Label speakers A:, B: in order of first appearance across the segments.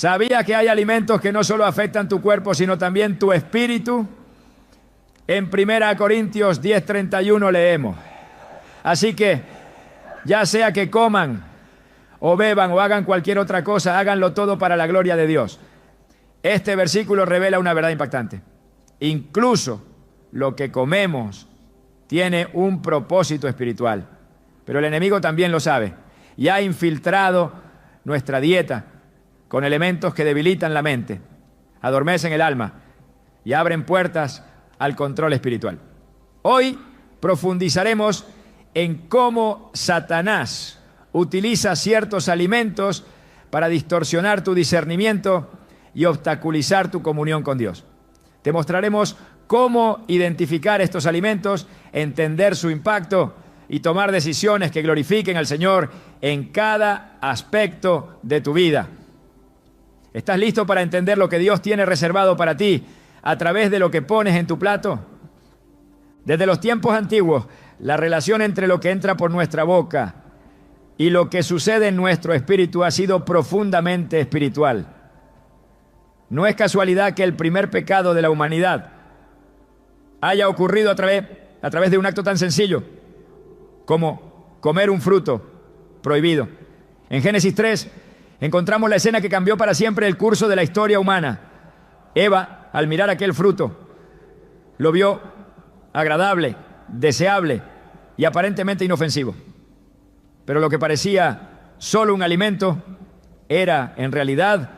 A: ¿Sabías que hay alimentos que no solo afectan tu cuerpo, sino también tu espíritu? En 1 Corintios 10:31 leemos. Así que, ya sea que coman o beban o hagan cualquier otra cosa, háganlo todo para la gloria de Dios. Este versículo revela una verdad impactante. Incluso lo que comemos tiene un propósito espiritual. Pero el enemigo también lo sabe y ha infiltrado nuestra dieta con elementos que debilitan la mente, adormecen el alma y abren puertas al control espiritual. Hoy profundizaremos en cómo Satanás utiliza ciertos alimentos para distorsionar tu discernimiento y obstaculizar tu comunión con Dios. Te mostraremos cómo identificar estos alimentos, entender su impacto y tomar decisiones que glorifiquen al Señor en cada aspecto de tu vida. ¿Estás listo para entender lo que Dios tiene reservado para ti a través de lo que pones en tu plato? Desde los tiempos antiguos, la relación entre lo que entra por nuestra boca y lo que sucede en nuestro espíritu ha sido profundamente espiritual. No es casualidad que el primer pecado de la humanidad haya ocurrido a través de un acto tan sencillo como comer un fruto prohibido. En Génesis 3 encontramos la escena que cambió para siempre el curso de la historia humana. Eva, al mirar aquel fruto, lo vio agradable, deseable y aparentemente inofensivo. Pero lo que parecía solo un alimento era, en realidad,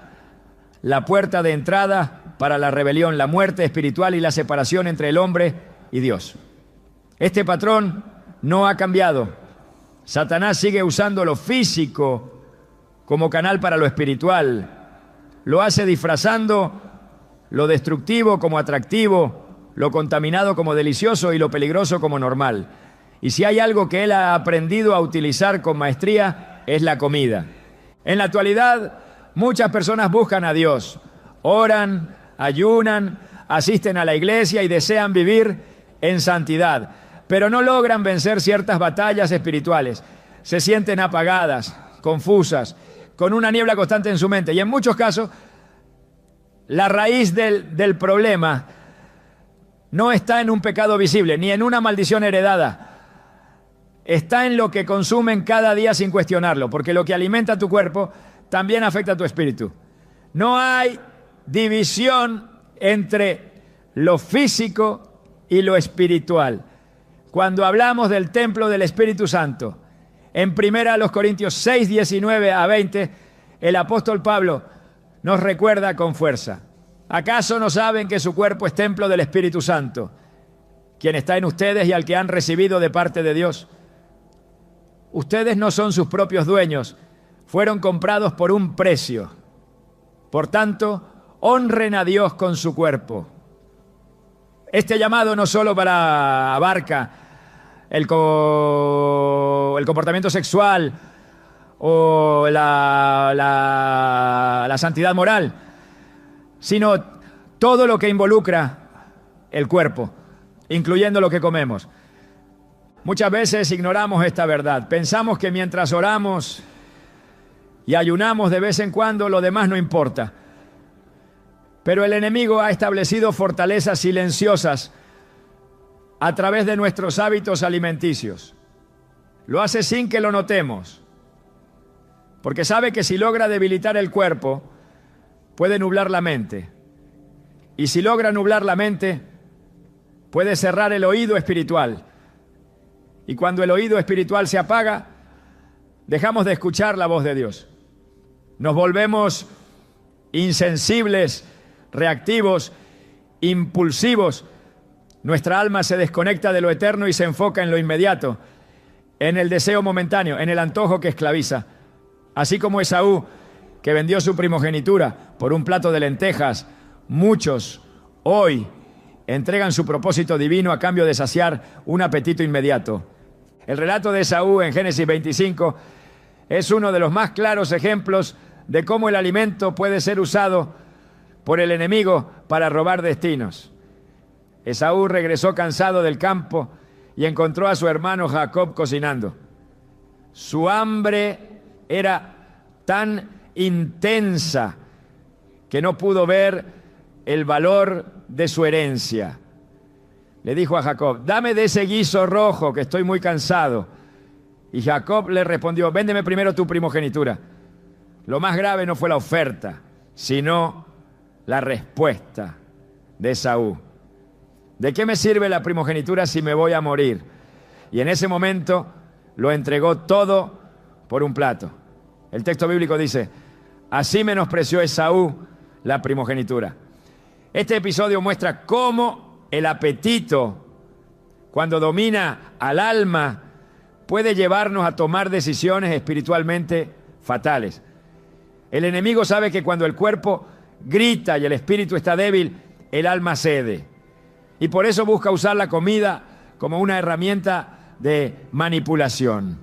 A: la puerta de entrada para la rebelión, la muerte espiritual y la separación entre el hombre y Dios. Este patrón no ha cambiado. Satanás sigue usando lo físico como canal para lo espiritual. Lo hace disfrazando lo destructivo como atractivo, lo contaminado como delicioso y lo peligroso como normal. Y si hay algo que él ha aprendido a utilizar con maestría, es la comida. En la actualidad, muchas personas buscan a Dios, oran, ayunan, asisten a la iglesia y desean vivir en santidad, pero no logran vencer ciertas batallas espirituales. Se sienten apagadas, confusas, con una niebla constante en su mente. Y en muchos casos, la raíz del problema no está en un pecado visible, ni en una maldición heredada. Está en lo que consumen cada día sin cuestionarlo, porque lo que alimenta tu cuerpo también afecta a tu espíritu. No hay división entre lo físico y lo espiritual. Cuando hablamos del templo del Espíritu Santo, en 1 Corintios 6, 19 a 20, el apóstol Pablo nos recuerda con fuerza: ¿acaso no saben que su cuerpo es templo del Espíritu Santo, quien está en ustedes y al que han recibido de parte de Dios? Ustedes no son sus propios dueños, fueron comprados por un precio. Por tanto, honren a Dios con su cuerpo. Este llamado no solo abarca el comportamiento sexual o la santidad moral, sino todo lo que involucra el cuerpo, incluyendo lo que comemos. Muchas veces ignoramos esta verdad. Pensamos que mientras oramos y ayunamos de vez en cuando, lo demás no importa. Pero el enemigo ha establecido fortalezas silenciosas a través de nuestros hábitos alimenticios. Lo hace sin que lo notemos, porque sabe que si logra debilitar el cuerpo, puede nublar la mente. Y si logra nublar la mente, puede cerrar el oído espiritual. Y cuando el oído espiritual se apaga, dejamos de escuchar la voz de Dios. Nos volvemos insensibles, reactivos, impulsivos. Nuestra alma se desconecta de lo eterno y se enfoca en lo inmediato, en el deseo momentáneo, en el antojo que esclaviza. Así como Esaú, que vendió su primogenitura por un plato de lentejas, muchos hoy entregan su propósito divino a cambio de saciar un apetito inmediato. El relato de Esaú en Génesis 25 es uno de los más claros ejemplos de cómo el alimento puede ser usado por el enemigo para robar destinos. Esaú regresó cansado del campo y encontró a su hermano Jacob cocinando. Su hambre era tan intensa que no pudo ver el valor de su herencia. Le dijo a Jacob: dame de ese guiso rojo, que estoy muy cansado. Y Jacob le respondió: véndeme primero tu primogenitura. Lo más grave no fue la oferta, sino la respuesta de Esaú. ¿De qué me sirve la primogenitura si me voy a morir? Y en ese momento lo entregó todo por un plato. El texto bíblico dice: así menospreció Esaú la primogenitura. Este episodio muestra cómo el apetito, cuando domina al alma, puede llevarnos a tomar decisiones espiritualmente fatales. El enemigo sabe que cuando el cuerpo grita y el espíritu está débil, el alma cede. Y por eso busca usar la comida como una herramienta de manipulación.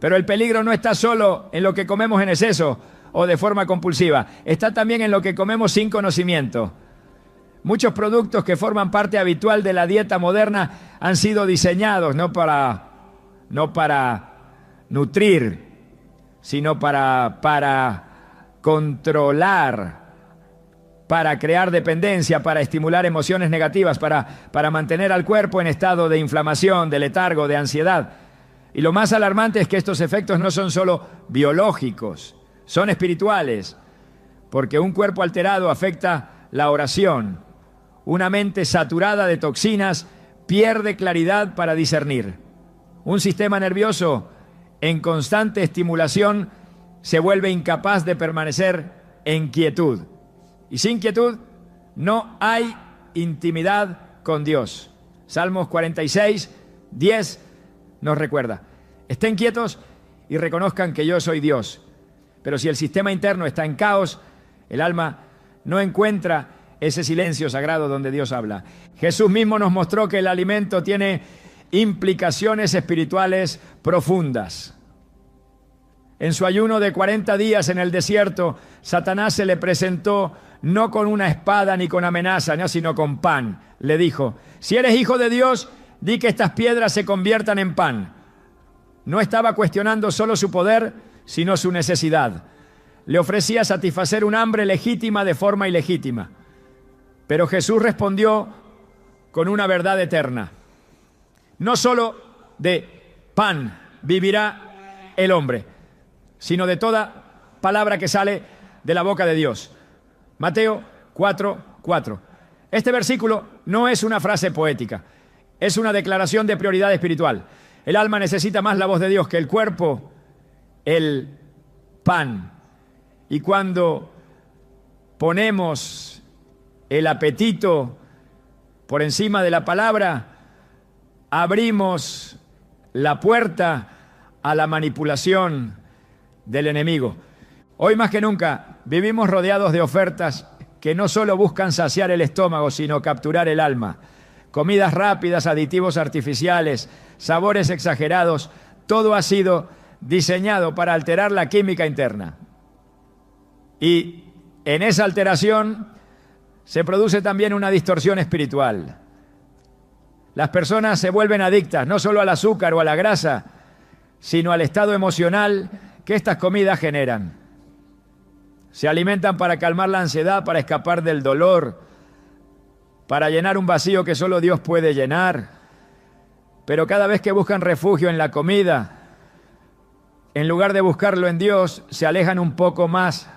A: Pero el peligro no está solo en lo que comemos en exceso o de forma compulsiva. Está también en lo que comemos sin conocimiento. Muchos productos que forman parte habitual de la dieta moderna han sido diseñados no para nutrir, sino para controlar, para crear dependencia, para estimular emociones negativas, para mantener al cuerpo en estado de inflamación, de letargo, de ansiedad. Y lo más alarmante es que estos efectos no son solo biológicos, son espirituales, porque un cuerpo alterado afecta la oración. Una mente saturada de toxinas pierde claridad para discernir. Un sistema nervioso en constante estimulación se vuelve incapaz de permanecer en quietud. Y sin quietud no hay intimidad con Dios. Salmos 46, 10 nos recuerda: estén quietos y reconozcan que yo soy Dios. Pero si el sistema interno está en caos, el alma no encuentra ese silencio sagrado donde Dios habla. Jesús mismo nos mostró que el alimento tiene implicaciones espirituales profundas. En su ayuno de 40 días en el desierto, Satanás se le presentó no con una espada ni con amenaza, no, sino con pan. Le dijo: si eres hijo de Dios, di que estas piedras se conviertan en pan. No estaba cuestionando solo su poder, sino su necesidad. Le ofrecía satisfacer un hambre legítima de forma ilegítima. Pero Jesús respondió con una verdad eterna: no solo de pan vivirá el hombre, sino de toda palabra que sale de la boca de Dios. Mateo 4:4. Este versículo no es una frase poética, es una declaración de prioridad espiritual. El alma necesita más la voz de Dios que el cuerpo, el pan. Y cuando ponemos el apetito por encima de la palabra, abrimos la puerta a la manipulación del enemigo. Hoy más que nunca vivimos rodeados de ofertas que no solo buscan saciar el estómago, sino capturar el alma. Comidas rápidas, aditivos artificiales, sabores exagerados, todo ha sido diseñado para alterar la química interna. Y en esa alteración se produce también una distorsión espiritual. Las personas se vuelven adictas no solo al azúcar o a la grasa, sino al estado emocional que estas comidas generan. Se alimentan para calmar la ansiedad, para escapar del dolor, para llenar un vacío que solo Dios puede llenar. Pero cada vez que buscan refugio en la comida, en lugar de buscarlo en Dios, se alejan un poco más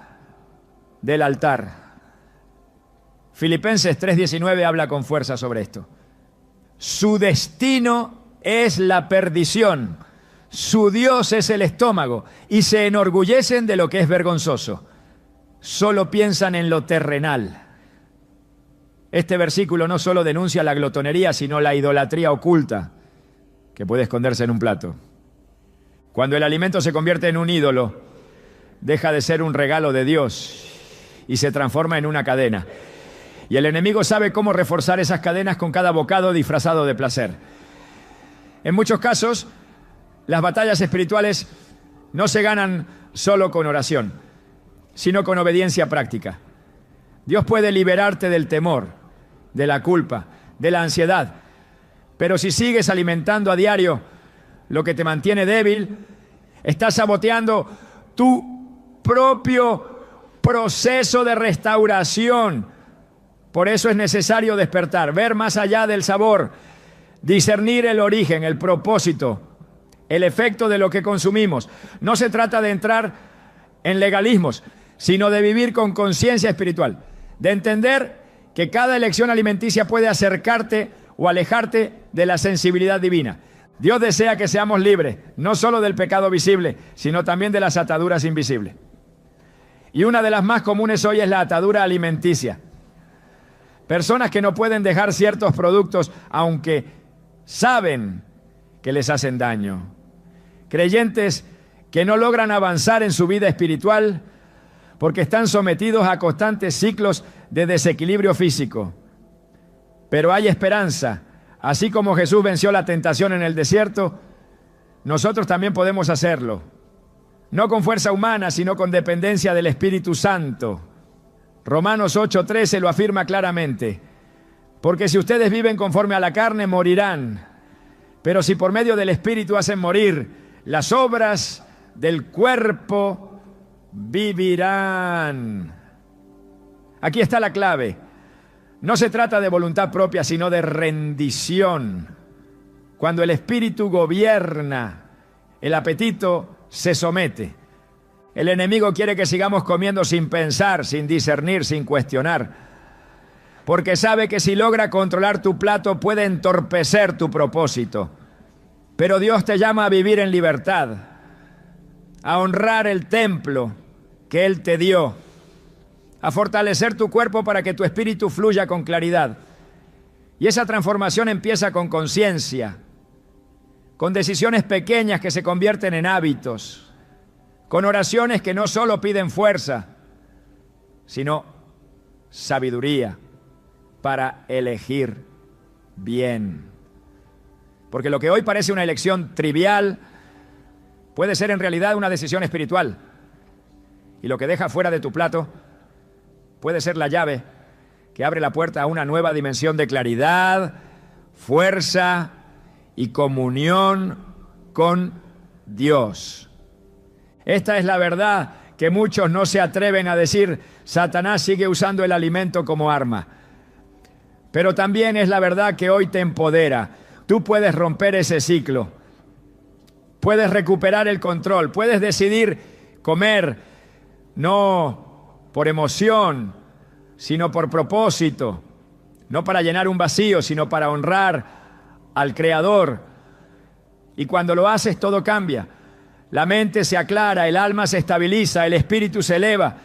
A: del altar. Filipenses 3:19 habla con fuerza sobre esto. Su destino es la perdición, su Dios es el estómago, y se enorgullecen de lo que es vergonzoso. Solo piensan en lo terrenal. Este versículo no solo denuncia la glotonería, sino la idolatría oculta que puede esconderse en un plato. Cuando el alimento se convierte en un ídolo, deja de ser un regalo de Dios y se transforma en una cadena. Y el enemigo sabe cómo reforzar esas cadenas con cada bocado disfrazado de placer. En muchos casos, las batallas espirituales no se ganan solo con oración, sino con obediencia práctica. Dios puede liberarte del temor, de la culpa, de la ansiedad, pero si sigues alimentando a diario lo que te mantiene débil, estás saboteando tu propio proceso de restauración. Por eso es necesario despertar, ver más allá del sabor, discernir el origen, el propósito, el efecto de lo que consumimos. No se trata de entrar en legalismos, sino de vivir con conciencia espiritual, de entender que cada elección alimenticia puede acercarte o alejarte de la sensibilidad divina. Dios desea que seamos libres, no solo del pecado visible, sino también de las ataduras invisibles. Y una de las más comunes hoy es la atadura alimenticia. Personas que no pueden dejar ciertos productos aunque saben que les hacen daño. Creyentes que no logran avanzar en su vida espiritual porque están sometidos a constantes ciclos de desequilibrio físico. Pero hay esperanza. Así como Jesús venció la tentación en el desierto, nosotros también podemos hacerlo. No con fuerza humana, sino con dependencia del Espíritu Santo. Romanos 8:13 lo afirma claramente. Porque si ustedes viven conforme a la carne, morirán. Pero si por medio del Espíritu hacen morir las obras del cuerpo, vivirán. Aquí está la clave. No se trata de voluntad propia, sino de rendición. Cuando el Espíritu gobierna, el apetito se somete. El enemigo quiere que sigamos comiendo sin pensar, sin discernir, sin cuestionar. Porque sabe que si logra controlar tu plato puede entorpecer tu propósito. Pero Dios te llama a vivir en libertad, a honrar el templo que Él te dio, a fortalecer tu cuerpo para que tu espíritu fluya con claridad. Y esa transformación empieza con conciencia, con decisiones pequeñas que se convierten en hábitos, con oraciones que no solo piden fuerza, sino sabiduría para elegir bien. Porque lo que hoy parece una elección trivial puede ser en realidad una decisión espiritual. Y lo que deja fuera de tu plato puede ser la llave que abre la puerta a una nueva dimensión de claridad, fuerza y comunión con Dios. Esta es la verdad que muchos no se atreven a decir. Satanás sigue usando el alimento como arma. Pero también es la verdad que hoy te empodera. Tú puedes romper ese ciclo. Puedes recuperar el control. Puedes decidir comer no por emoción, sino por propósito. No para llenar un vacío, sino para honrar al Creador. Y cuando lo haces, todo cambia. La mente se aclara, el alma se estabiliza, el espíritu se eleva.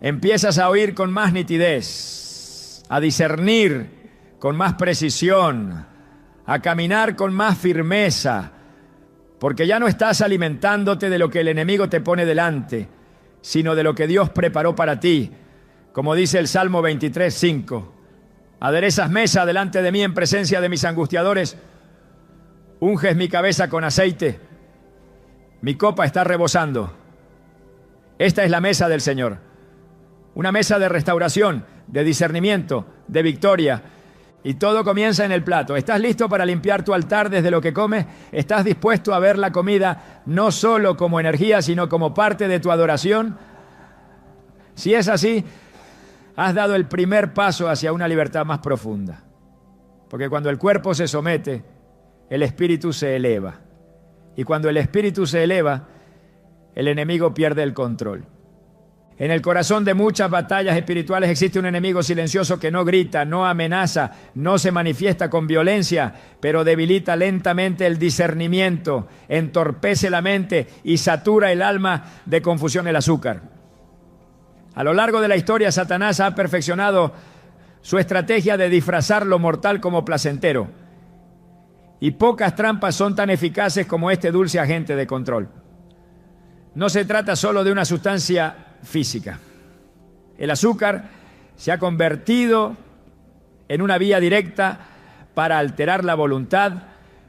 A: Empiezas a oír con más nitidez, a discernir con más precisión, a caminar con más firmeza, porque ya no estás alimentándote de lo que el enemigo te pone delante, sino de lo que Dios preparó para ti. Como dice el Salmo 23:5, aderezas mesa delante de mí en presencia de mis angustiadores, unges mi cabeza con aceite, mi copa está rebosando. Esta es la mesa del Señor, una mesa de restauración, de discernimiento, de victoria. Y todo comienza en el plato. ¿Estás listo para limpiar tu altar desde lo que comes? ¿Estás dispuesto a ver la comida no solo como energía, sino como parte de tu adoración? Si es así, has dado el primer paso hacia una libertad más profunda. Porque cuando el cuerpo se somete, el espíritu se eleva. Y cuando el espíritu se eleva, el enemigo pierde el control. En el corazón de muchas batallas espirituales existe un enemigo silencioso que no grita, no amenaza, no se manifiesta con violencia, pero debilita lentamente el discernimiento, entorpece la mente y satura el alma de confusión el azúcar. A lo largo de la historia, Satanás ha perfeccionado su estrategia de disfrazar lo mortal como placentero. Y pocas trampas son tan eficaces como este dulce agente de control. No se trata solo de una sustancia física. El azúcar se ha convertido en una vía directa para alterar la voluntad,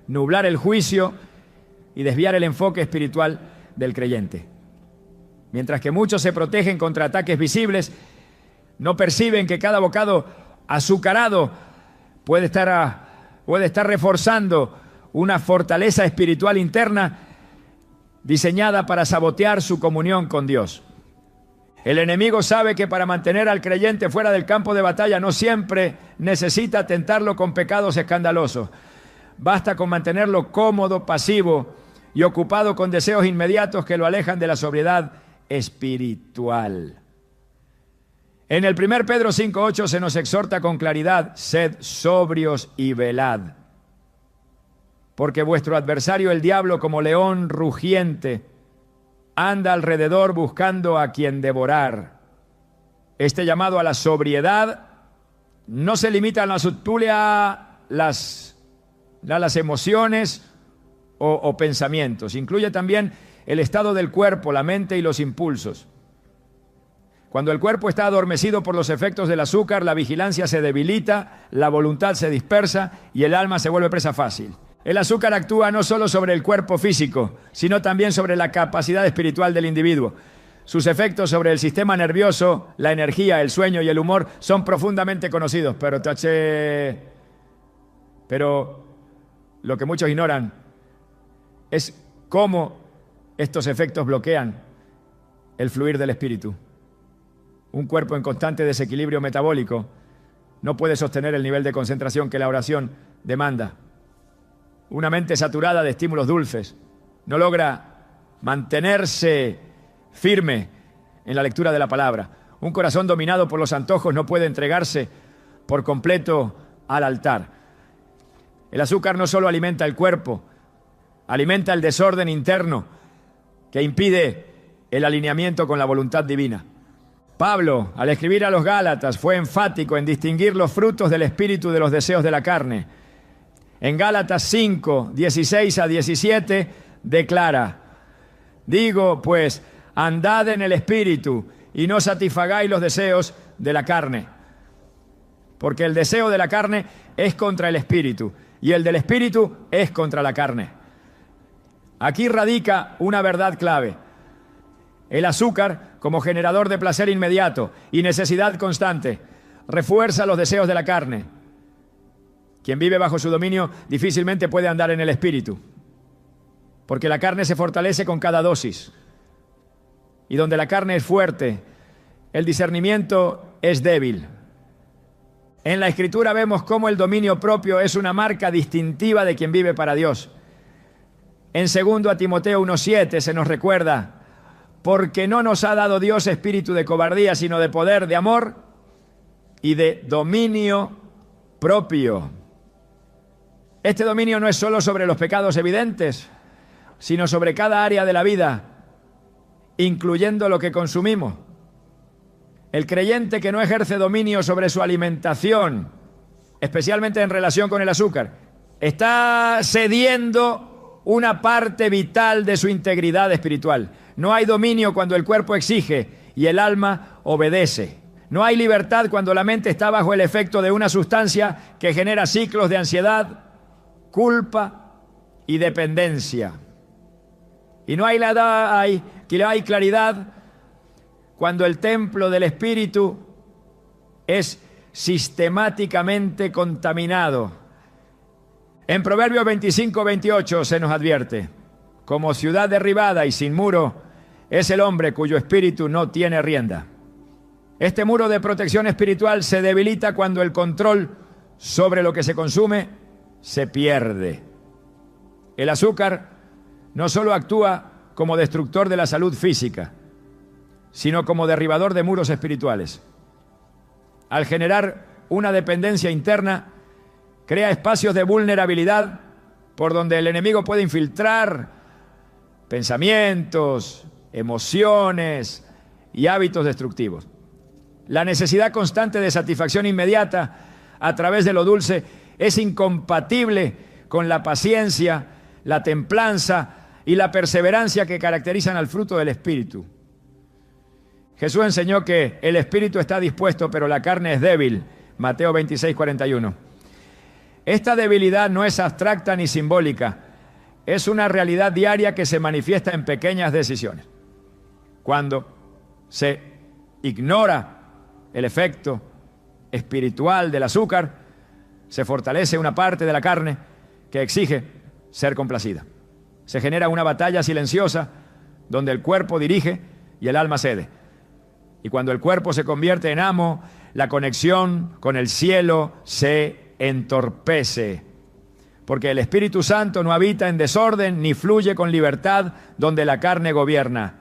A: nublar el juicio y desviar el enfoque espiritual del creyente. Mientras que muchos se protegen contra ataques visibles, no perciben que cada bocado azucarado puede estar reforzando una fortaleza espiritual interna diseñada para sabotear su comunión con Dios. El enemigo sabe que para mantener al creyente fuera del campo de batalla no siempre necesita tentarlo con pecados escandalosos. Basta con mantenerlo cómodo, pasivo y ocupado con deseos inmediatos que lo alejan de la sobriedad espiritual. En el 1 Pedro 5:8 se nos exhorta con claridad: sed sobrios y velad, porque vuestro adversario el diablo, como león rugiente, anda alrededor buscando a quien devorar. Este llamado a la sobriedad no se limita a la tertulia, las emociones o pensamientos. Incluye también el estado del cuerpo, la mente y los impulsos. Cuando el cuerpo está adormecido por los efectos del azúcar, la vigilancia se debilita, la voluntad se dispersa y el alma se vuelve presa fácil. El azúcar actúa no solo sobre el cuerpo físico, sino también sobre la capacidad espiritual del individuo. Sus efectos sobre el sistema nervioso, la energía, el sueño y el humor son profundamente conocidos, pero lo que muchos ignoran es cómo estos efectos bloquean el fluir del espíritu. Un cuerpo en constante desequilibrio metabólico no puede sostener el nivel de concentración que la oración demanda. Una mente saturada de estímulos dulces no logra mantenerse firme en la lectura de la palabra. Un corazón dominado por los antojos no puede entregarse por completo al altar. El azúcar no solo alimenta el cuerpo, alimenta el desorden interno que impide el alineamiento con la voluntad divina. Pablo, al escribir a los Gálatas, fue enfático en distinguir los frutos del espíritu de los deseos de la carne. En Gálatas 5, 16 a 17, declara: digo, pues, andad en el espíritu y no satisfagáis los deseos de la carne. Porque el deseo de la carne es contra el espíritu y el del espíritu es contra la carne. Aquí radica una verdad clave. El azúcar, como generador de placer inmediato y necesidad constante, refuerza los deseos de la carne. Quien vive bajo su dominio difícilmente puede andar en el espíritu, porque la carne se fortalece con cada dosis. Y donde la carne es fuerte, el discernimiento es débil. En la Escritura vemos cómo el dominio propio es una marca distintiva de quien vive para Dios. En 2 Timoteo 1:7 se nos recuerda: porque no nos ha dado Dios espíritu de cobardía, sino de poder, de amor y de dominio propio. Este dominio no es solo sobre los pecados evidentes, sino sobre cada área de la vida, incluyendo lo que consumimos. El creyente que no ejerce dominio sobre su alimentación, especialmente en relación con el azúcar, está cediendo una parte vital de su integridad espiritual. No hay dominio cuando el cuerpo exige y el alma obedece. No hay libertad cuando la mente está bajo el efecto de una sustancia que genera ciclos de ansiedad, culpa y dependencia. Y no hay claridad cuando el templo del espíritu es sistemáticamente contaminado. En Proverbios 25:28 se nos advierte: como ciudad derribada y sin muro es el hombre cuyo espíritu no tiene rienda. Este muro de protección espiritual se debilita cuando el control sobre lo que se consume se pierde. El azúcar no solo actúa como destructor de la salud física, sino como derribador de muros espirituales. Al generar una dependencia interna, crea espacios de vulnerabilidad por donde el enemigo puede infiltrar pensamientos, emociones y hábitos destructivos. La necesidad constante de satisfacción inmediata a través de lo dulce es incompatible con la paciencia, la templanza y la perseverancia que caracterizan al fruto del Espíritu. Jesús enseñó que el Espíritu está dispuesto, pero la carne es débil. Mateo 26:41. Esta debilidad no es abstracta ni simbólica. Es una realidad diaria que se manifiesta en pequeñas decisiones. Cuando se ignora el efecto espiritual del azúcar, se fortalece una parte de la carne que exige ser complacida. Se genera una batalla silenciosa donde el cuerpo dirige y el alma cede. Y cuando el cuerpo se convierte en amo, la conexión con el cielo se entorpece. Porque el Espíritu Santo no habita en desorden ni fluye con libertad donde la carne gobierna.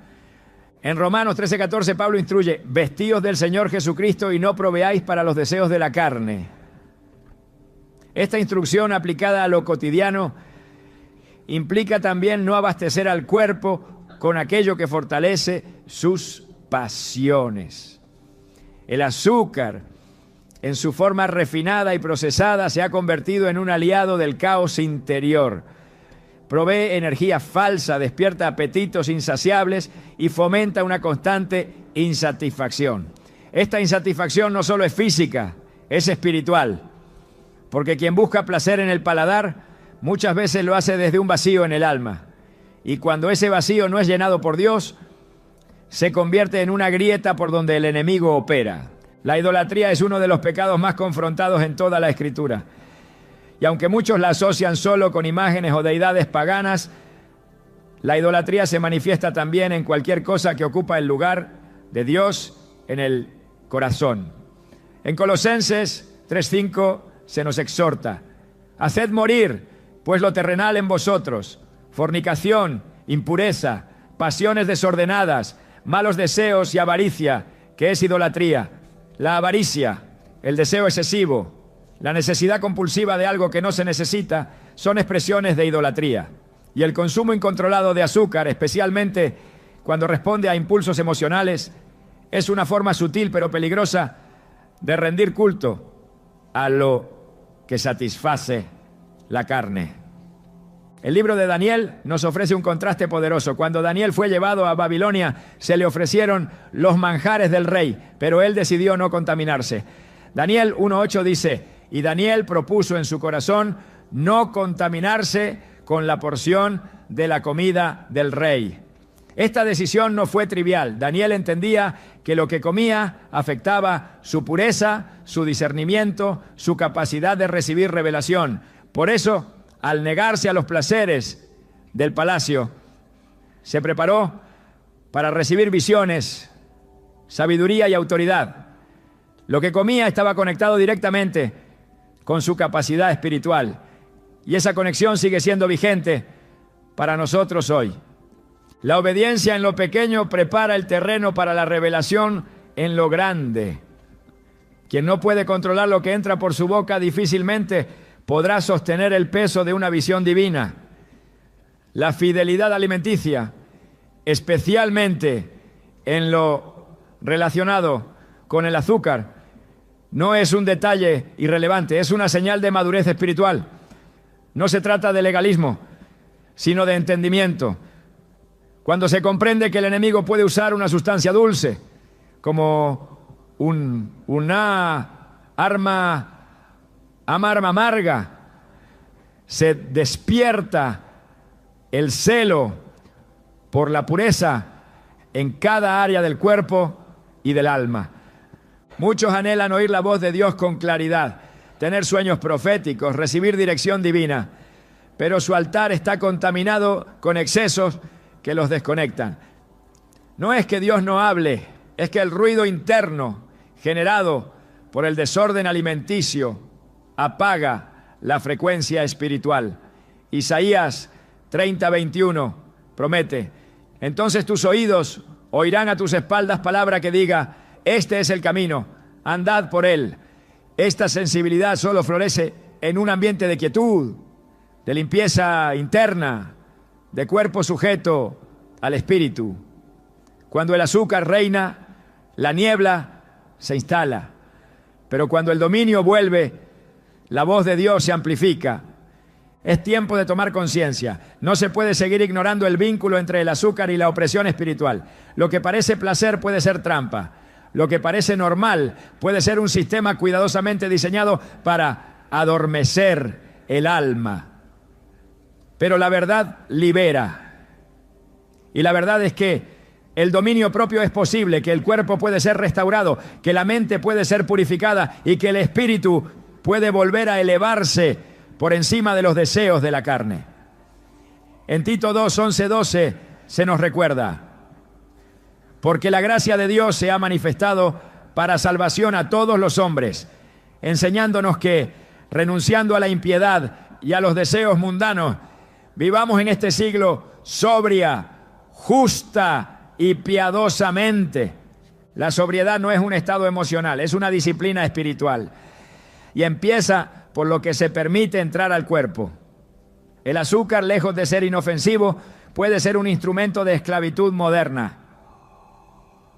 A: En Romanos 13:14 Pablo instruye: vestíos del Señor Jesucristo y no proveáis para los deseos de la carne. Esta instrucción aplicada a lo cotidiano implica también no abastecer al cuerpo con aquello que fortalece sus pasiones. El azúcar, en su forma refinada y procesada, se ha convertido en un aliado del caos interior. Provee energía falsa, despierta apetitos insaciables y fomenta una constante insatisfacción. Esta insatisfacción no solo es física, es espiritual. Porque quien busca placer en el paladar, muchas veces lo hace desde un vacío en el alma. Y cuando ese vacío no es llenado por Dios, se convierte en una grieta por donde el enemigo opera. La idolatría es uno de los pecados más confrontados en toda la Escritura. Y aunque muchos la asocian solo con imágenes o deidades paganas, la idolatría se manifiesta también en cualquier cosa que ocupa el lugar de Dios en el corazón. En Colosenses 3:5 se nos exhorta: haced morir, pues, lo terrenal en vosotros: fornicación, impureza, pasiones desordenadas, malos deseos y avaricia, que es idolatría. La avaricia, el deseo excesivo, la necesidad compulsiva de algo que no se necesita, son expresiones de idolatría. Y el consumo incontrolado de azúcar, especialmente cuando responde a impulsos emocionales, es una forma sutil pero peligrosa de rendir culto a lo que satisface la carne. El libro de Daniel nos ofrece un contraste poderoso. Cuando Daniel fue llevado a Babilonia, se le ofrecieron los manjares del rey, pero él decidió no contaminarse. Daniel 1:8 dice: y Daniel propuso en su corazón no contaminarse con la porción de la comida del rey. Esta decisión no fue trivial. Daniel entendía que lo que comía afectaba su pureza, su discernimiento, su capacidad de recibir revelación. Por eso, al negarse a los placeres del palacio, se preparó para recibir visiones, sabiduría y autoridad. Lo que comía estaba conectado directamente con su capacidad espiritual. Y esa conexión sigue siendo vigente para nosotros hoy. La obediencia en lo pequeño prepara el terreno para la revelación en lo grande. Quien no puede controlar lo que entra por su boca difícilmente podrá sostener el peso de una visión divina. La fidelidad alimenticia, especialmente en lo relacionado con el azúcar, no es un detalle irrelevante, es una señal de madurez espiritual. No se trata de legalismo, sino de entendimiento. Cuando se comprende que el enemigo puede usar una sustancia dulce como una arma amarga, se despierta el celo por la pureza en cada área del cuerpo y del alma. Muchos anhelan oír la voz de Dios con claridad, tener sueños proféticos, recibir dirección divina, pero su altar está contaminado con excesos que los desconectan. No es que Dios no hable, es que el ruido interno generado por el desorden alimenticio apaga la frecuencia espiritual. Isaías 30:21 promete: entonces tus oídos oirán a tus espaldas palabra que diga: este es el camino, andad por él. Esta sensibilidad solo florece en un ambiente de quietud, de limpieza interna, de cuerpo sujeto al espíritu. Cuando el azúcar reina, la niebla se instala. Pero cuando el dominio vuelve, la voz de Dios se amplifica. Es tiempo de tomar conciencia. No se puede seguir ignorando el vínculo entre el azúcar y la opresión espiritual. Lo que parece placer puede ser trampa. Lo que parece normal puede ser un sistema cuidadosamente diseñado para adormecer el alma. Pero la verdad libera. Y la verdad es que el dominio propio es posible, que el cuerpo puede ser restaurado, que la mente puede ser purificada y que el espíritu puede volver a elevarse por encima de los deseos de la carne. En Tito 2:11-12 se nos recuerda: porque la gracia de Dios se ha manifestado para salvación a todos los hombres, enseñándonos que, renunciando a la impiedad y a los deseos mundanos, vivamos en este siglo sobria, justa y piadosamente. La sobriedad no es un estado emocional, es una disciplina espiritual. Y empieza por lo que se permite entrar al cuerpo. El azúcar, lejos de ser inofensivo, puede ser un instrumento de esclavitud moderna.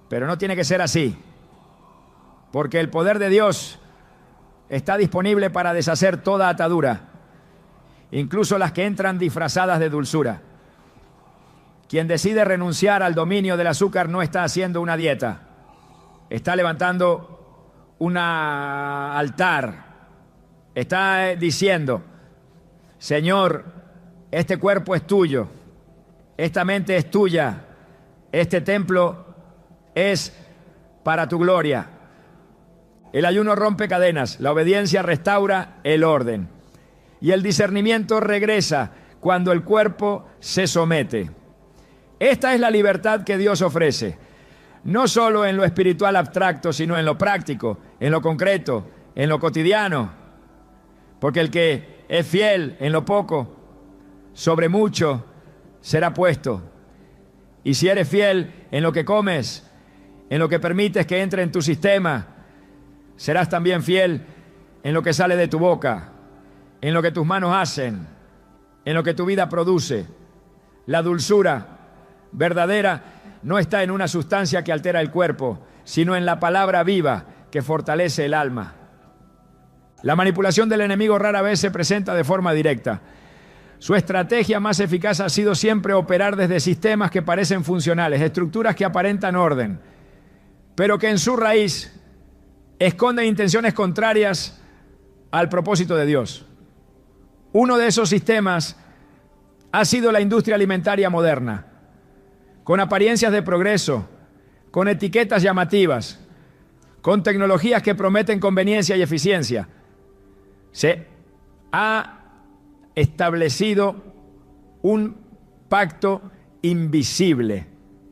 A: Pero no tiene que ser así, porque el poder de Dios está disponible para deshacer toda atadura, incluso las que entran disfrazadas de dulzura. Quien decide renunciar al dominio del azúcar no está haciendo una dieta, está levantando un altar, está diciendo: Señor, este cuerpo es tuyo, esta mente es tuya, este templo es para tu gloria. El ayuno rompe cadenas, la obediencia restaura el orden y el discernimiento regresa cuando el cuerpo se somete. Esta es la libertad que Dios ofrece, no solo en lo espiritual abstracto, sino en lo práctico, en lo concreto, en lo cotidiano. Porque el que es fiel en lo poco, sobre mucho será puesto. Y si eres fiel en lo que comes, en lo que permites que entre en tu sistema, serás también fiel en lo que sale de tu boca, en lo que tus manos hacen, en lo que tu vida produce. La dulzura verdadera no está en una sustancia que altera el cuerpo, sino en la palabra viva que fortalece el alma. La manipulación del enemigo rara vez se presenta de forma directa. Su estrategia más eficaz ha sido siempre operar desde sistemas que parecen funcionales, estructuras que aparentan orden, pero que en su raíz esconden intenciones contrarias al propósito de Dios. Uno de esos sistemas ha sido la industria alimentaria moderna, con apariencias de progreso, con etiquetas llamativas, con tecnologías que prometen conveniencia y eficiencia. Se ha establecido un pacto invisible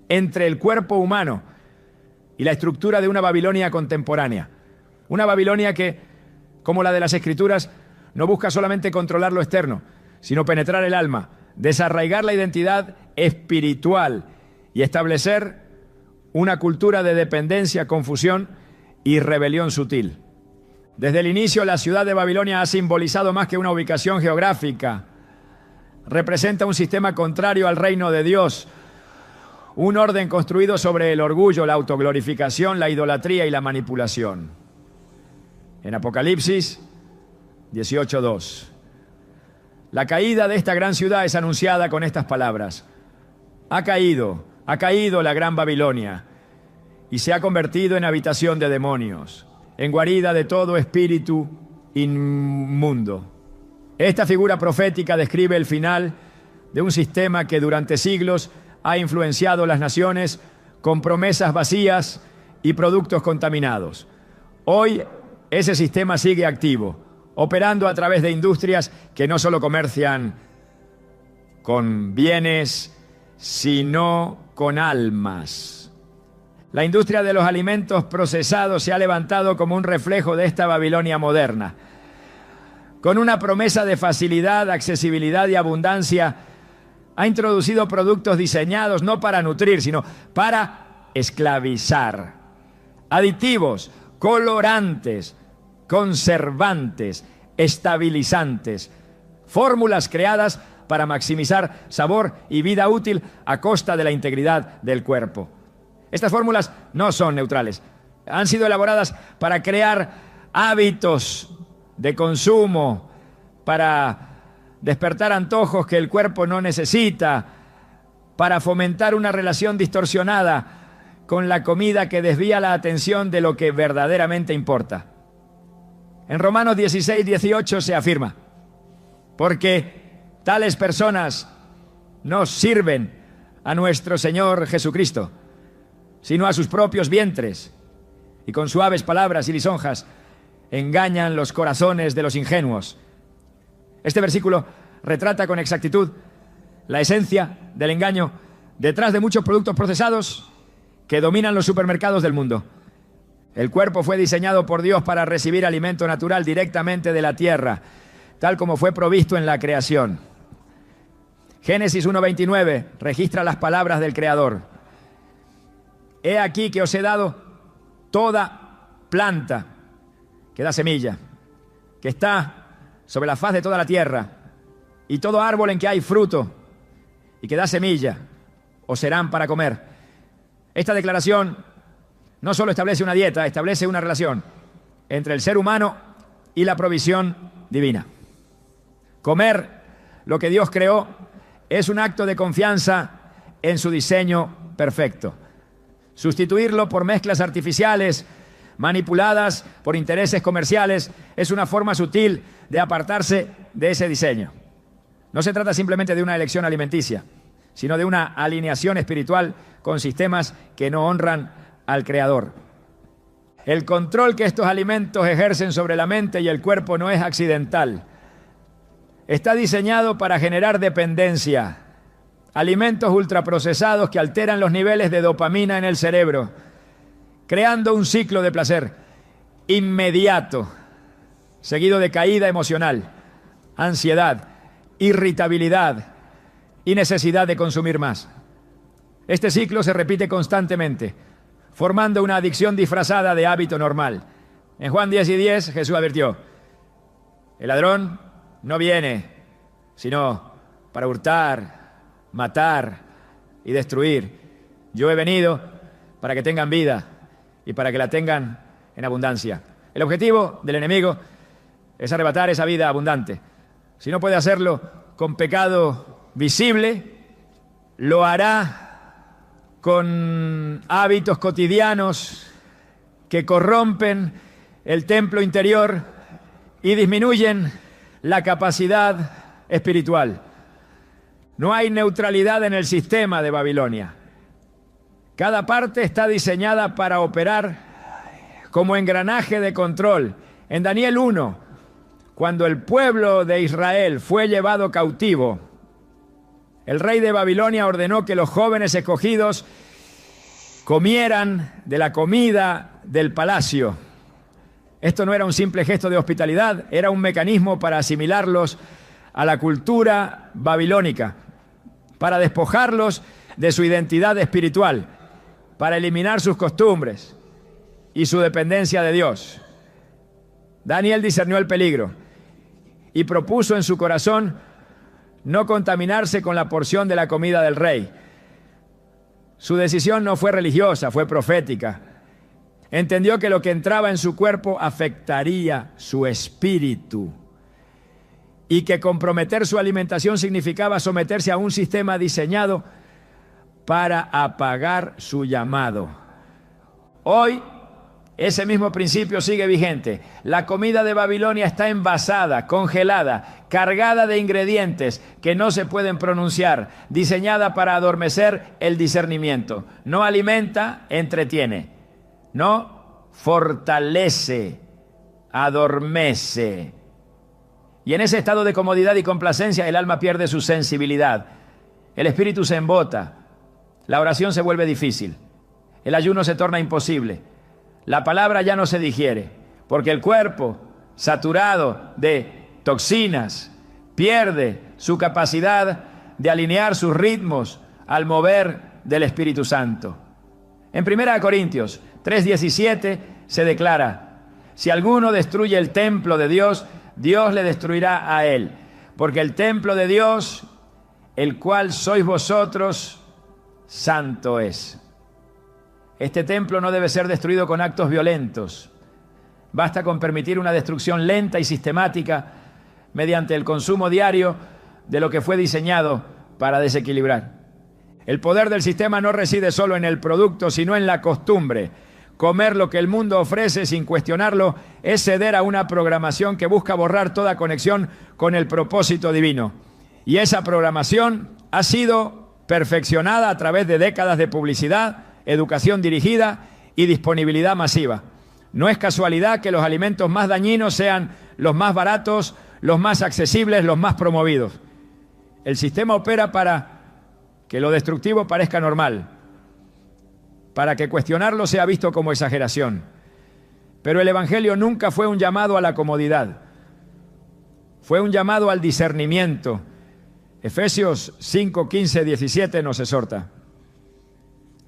A: entre el cuerpo humano y la estructura de una Babilonia contemporánea. Una Babilonia que, como la de las Escrituras, no busca solamente controlar lo externo, sino penetrar el alma, desarraigar la identidad espiritual y establecer una cultura de dependencia, confusión y rebelión sutil. Desde el inicio, la ciudad de Babilonia ha simbolizado más que una ubicación geográfica. Representa un sistema contrario al reino de Dios, un orden construido sobre el orgullo, la autoglorificación, la idolatría y la manipulación. En Apocalipsis 18:2. La caída de esta gran ciudad es anunciada con estas palabras: ha caído la gran Babilonia y se ha convertido en habitación de demonios, en guarida de todo espíritu inmundo. Esta figura profética describe el final de un sistema que durante siglos ha influenciado las naciones con promesas vacías y productos contaminados. Hoy ese sistema sigue activo, operando a través de industrias que no solo comercian con bienes, sino con almas. La industria de los alimentos procesados se ha levantado como un reflejo de esta Babilonia moderna. Con una promesa de facilidad, accesibilidad y abundancia, ha introducido productos diseñados no para nutrir, sino para esclavizar. Aditivos, colorantes, conservantes, estabilizantes, fórmulas creadas para maximizar sabor y vida útil a costa de la integridad del cuerpo. Estas fórmulas no son neutrales. Han sido elaboradas para crear hábitos de consumo, para despertar antojos que el cuerpo no necesita, para fomentar una relación distorsionada con la comida que desvía la atención de lo que verdaderamente importa. En Romanos 16:18 se afirma: porque tales personas no sirven a nuestro Señor Jesucristo, sino a sus propios vientres, y con suaves palabras y lisonjas engañan los corazones de los ingenuos. Este versículo retrata con exactitud la esencia del engaño detrás de muchos productos procesados que dominan los supermercados del mundo. El cuerpo fue diseñado por Dios para recibir alimento natural directamente de la tierra, tal como fue provisto en la creación. Génesis 1:29 registra las palabras del Creador. He aquí que os he dado toda planta que da semilla, que está sobre la faz de toda la tierra, y todo árbol en que hay fruto y que da semilla, os serán para comer. Esta declaración no solo establece una dieta, establece una relación entre el ser humano y la provisión divina. Comer lo que Dios creó es un acto de confianza en su diseño perfecto. Sustituirlo por mezclas artificiales, manipuladas por intereses comerciales, es una forma sutil de apartarse de ese diseño. No se trata simplemente de una elección alimenticia, sino de una alineación espiritual con sistemas que no honran al Creador. El control que estos alimentos ejercen sobre la mente y el cuerpo no es accidental. Está diseñado para generar dependencia. Alimentos ultraprocesados que alteran los niveles de dopamina en el cerebro, creando un ciclo de placer inmediato, seguido de caída emocional, ansiedad, irritabilidad y necesidad de consumir más. Este ciclo se repite constantemente, formando una adicción disfrazada de hábito normal. En Juan 10:10 Jesús advirtió: el ladrón no viene sino para hurtar, matar y destruir. Yo he venido para que tengan vida y para que la tengan en abundancia. El objetivo del enemigo es arrebatar esa vida abundante. Si no puede hacerlo con pecado visible, lo hará con hábitos cotidianos que corrompen el templo interior y disminuyen la capacidad espiritual. No hay neutralidad en el sistema de Babilonia. Cada parte está diseñada para operar como engranaje de control. En Daniel 1, cuando el pueblo de Israel fue llevado cautivo, el rey de Babilonia ordenó que los jóvenes escogidos comieran de la comida del palacio. Esto no era un simple gesto de hospitalidad, era un mecanismo para asimilarlos a la cultura babilónica, para despojarlos de su identidad espiritual, para eliminar sus costumbres y su dependencia de Dios. Daniel discernió el peligro y propuso en su corazón no contaminarse con la porción de la comida del rey. Su decisión no fue religiosa, fue profética. Entendió que lo que entraba en su cuerpo afectaría su espíritu y que comprometer su alimentación significaba someterse a un sistema diseñado para apagar su llamado. Hoy, ese mismo principio sigue vigente. La comida de Babilonia está envasada, congelada, cargada de ingredientes que no se pueden pronunciar, diseñada para adormecer el discernimiento. No alimenta, entretiene. No fortalece, adormece. Y en ese estado de comodidad y complacencia el alma pierde su sensibilidad. El espíritu se embota. La oración se vuelve difícil. El ayuno se torna imposible. La palabra ya no se digiere, porque el cuerpo, saturado de toxinas, pierde su capacidad de alinear sus ritmos al mover del Espíritu Santo. En 1 Corintios 3:17 se declara: si alguno destruye el templo de Dios, Dios le destruirá a él, porque el templo de Dios, el cual sois vosotros, santo es. Este templo no debe ser destruido con actos violentos. Basta con permitir una destrucción lenta y sistemática mediante el consumo diario de lo que fue diseñado para desequilibrar. El poder del sistema no reside solo en el producto, sino en la costumbre. Comer lo que el mundo ofrece sin cuestionarlo es ceder a una programación que busca borrar toda conexión con el propósito divino. Y esa programación ha sido perfeccionada a través de décadas de publicidad, educación dirigida y disponibilidad masiva. No es casualidad que los alimentos más dañinos sean los más baratos, los más accesibles, los más promovidos. El sistema opera para que lo destructivo parezca normal. para que cuestionarlo sea visto como exageración. Pero el Evangelio nunca fue un llamado a la comodidad, fue un llamado al discernimiento. Efesios 5, 15, 17 nos exhorta.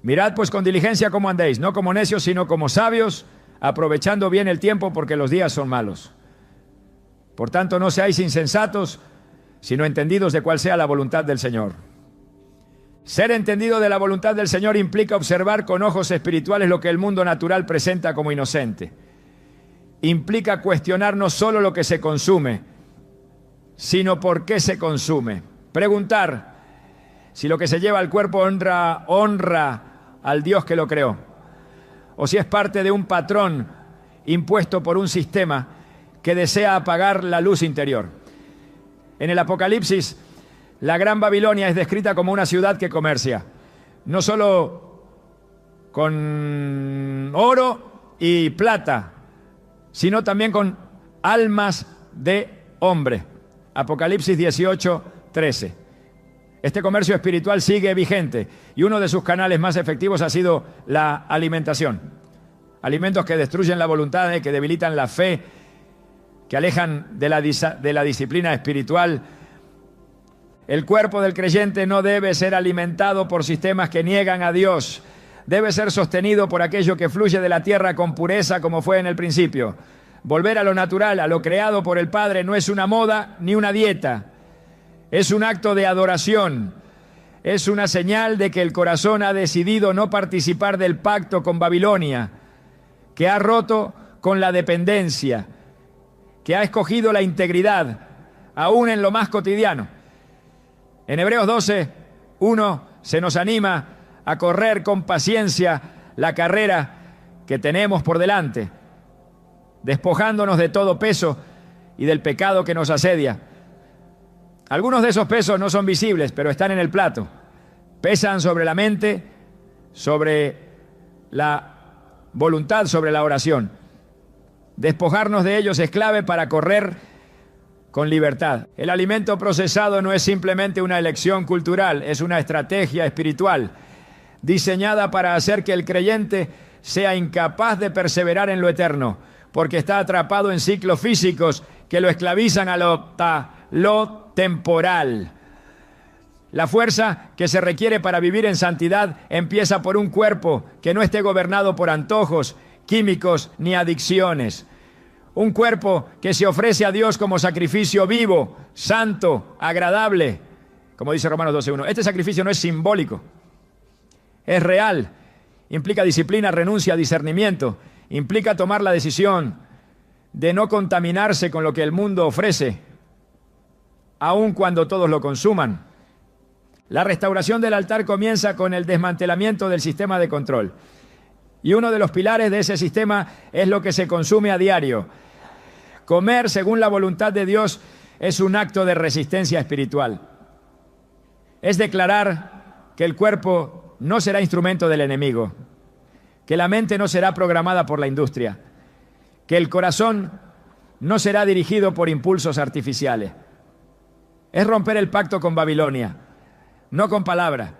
A: Mirad pues con diligencia cómo andéis, no como necios, sino como sabios, aprovechando bien el tiempo, porque los días son malos. Por tanto, no seáis insensatos, sino entendidos de cuál sea la voluntad del Señor. Ser entendido de la voluntad del Señor implica observar con ojos espirituales lo que el mundo natural presenta como inocente. Implica cuestionar no solo lo que se consume, sino por qué se consume. Preguntar si lo que se lleva al cuerpo honra al Dios que lo creó, o si es parte de un patrón impuesto por un sistema que desea apagar la luz interior. En el Apocalipsis, la Gran Babilonia es descrita como una ciudad que comercia, no solo con oro y plata, sino también con almas de hombre. Apocalipsis 18, 13. Este comercio espiritual sigue vigente y uno de sus canales más efectivos ha sido la alimentación. Alimentos que destruyen la voluntad, que debilitan la fe, que alejan de la disciplina espiritual. El cuerpo del creyente no debe ser alimentado por sistemas que niegan a Dios. Debe ser sostenido por aquello que fluye de la tierra con pureza, como fue en el principio. Volver a lo natural, a lo creado por el Padre, no es una moda ni una dieta. Es un acto de adoración. Es una señal de que el corazón ha decidido no participar del pacto con Babilonia, que ha roto con la dependencia, que ha escogido la integridad, aún en lo más cotidiano. En Hebreos 12, 1 se nos anima a correr con paciencia la carrera que tenemos por delante, despojándonos de todo peso y del pecado que nos asedia. Algunos de esos pesos no son visibles, pero están en el plato. Pesan sobre la mente, sobre la voluntad, sobre la oración. Despojarnos de ellos es clave para correr con libertad. El alimento procesado no es simplemente una elección cultural, es una estrategia espiritual diseñada para hacer que el creyente sea incapaz de perseverar en lo eterno, porque está atrapado en ciclos físicos que lo esclavizan a lo temporal. La fuerza que se requiere para vivir en santidad empieza por un cuerpo que no esté gobernado por antojos, químicos ni adicciones. Un cuerpo que se ofrece a Dios como sacrificio vivo, santo, agradable, como dice Romanos 12:1. Este sacrificio no es simbólico, es real. Implica disciplina, renuncia, discernimiento. Implica tomar la decisión de no contaminarse con lo que el mundo ofrece, aun cuando todos lo consuman. La restauración del altar comienza con el desmantelamiento del sistema de control. Y uno de los pilares de ese sistema es lo que se consume a diario. Comer según la voluntad de Dios es un acto de resistencia espiritual. Es declarar que el cuerpo no será instrumento del enemigo, que la mente no será programada por la industria, que el corazón no será dirigido por impulsos artificiales. Es romper el pacto con Babilonia, no con palabras,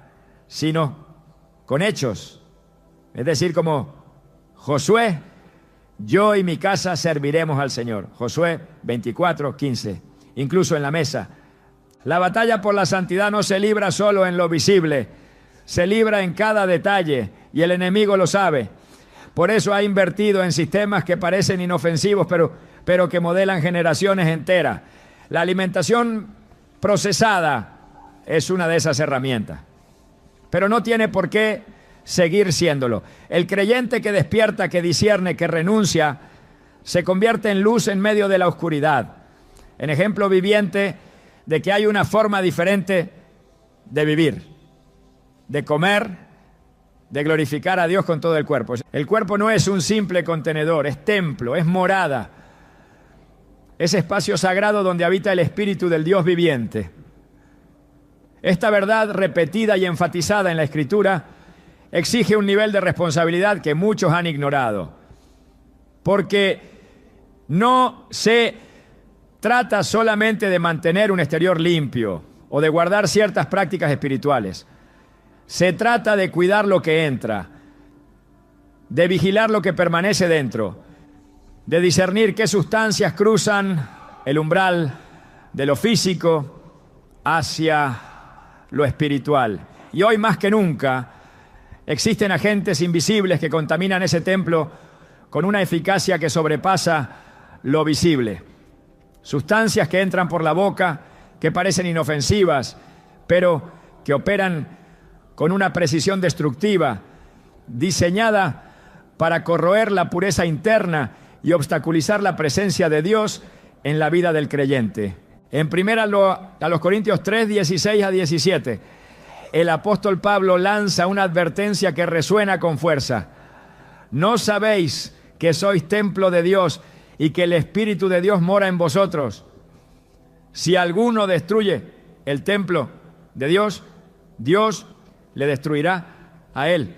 A: sino con hechos. Es decir, como Josué, yo y mi casa serviremos al Señor. Josué 24:15. Incluso en la mesa. La batalla por la santidad no se libra solo en lo visible, se libra en cada detalle y el enemigo lo sabe. Por eso ha invertido en sistemas que parecen inofensivos, pero que modelan generaciones enteras. La alimentación procesada es una de esas herramientas, pero no tiene por qué seguir siéndolo. El creyente que despierta, que discierne, que renuncia, se convierte en luz en medio de la oscuridad, en ejemplo viviente de que hay una forma diferente de vivir, de comer, de glorificar a Dios con todo el cuerpo. El cuerpo no es un simple contenedor, es templo, es morada, es espacio sagrado donde habita el Espíritu del Dios viviente. Esta verdad repetida y enfatizada en la Escritura exige un nivel de responsabilidad que muchos han ignorado, porque no se trata solamente de mantener un exterior limpio o de guardar ciertas prácticas espirituales. Se trata de cuidar lo que entra, de vigilar lo que permanece dentro, de discernir qué sustancias cruzan el umbral de lo físico hacia lo espiritual. Y hoy más que nunca existen agentes invisibles que contaminan ese templo con una eficacia que sobrepasa lo visible. Sustancias que entran por la boca, que parecen inofensivas, pero que operan con una precisión destructiva, diseñada para corroer la pureza interna y obstaculizar la presencia de Dios en la vida del creyente. En primera a los Corintios 3, 16 a 17, el apóstol Pablo lanza una advertencia que resuena con fuerza. ¿No sabéis que sois templo de Dios y que el Espíritu de Dios mora en vosotros? Si alguno destruye el templo de Dios, Dios le destruirá a él.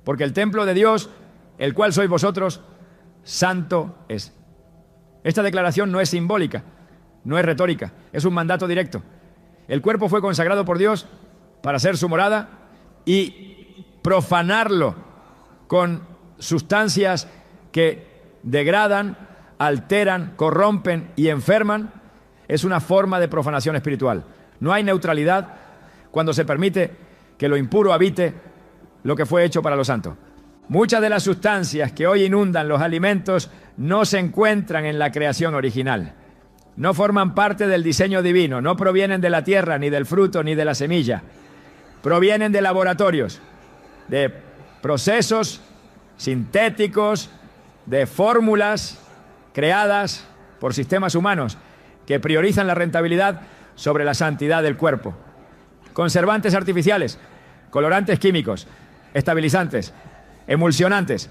A: Porque el templo de Dios, el cual sois vosotros, santo es. Esta declaración no es simbólica, no es retórica, es un mandato directo. El cuerpo fue consagrado por Dios para ser su morada, y profanarlo con sustancias que degradan, alteran, corrompen y enferman es una forma de profanación espiritual. No hay neutralidad cuando se permite que lo impuro habite lo que fue hecho para los santos. Muchas de las sustancias que hoy inundan los alimentos no se encuentran en la creación original. No forman parte del diseño divino, no provienen de la tierra, ni del fruto, ni de la semilla. Provienen de laboratorios, de procesos sintéticos, de fórmulas creadas por sistemas humanos que priorizan la rentabilidad sobre la santidad del cuerpo. Conservantes artificiales, colorantes químicos, estabilizantes, emulsionantes,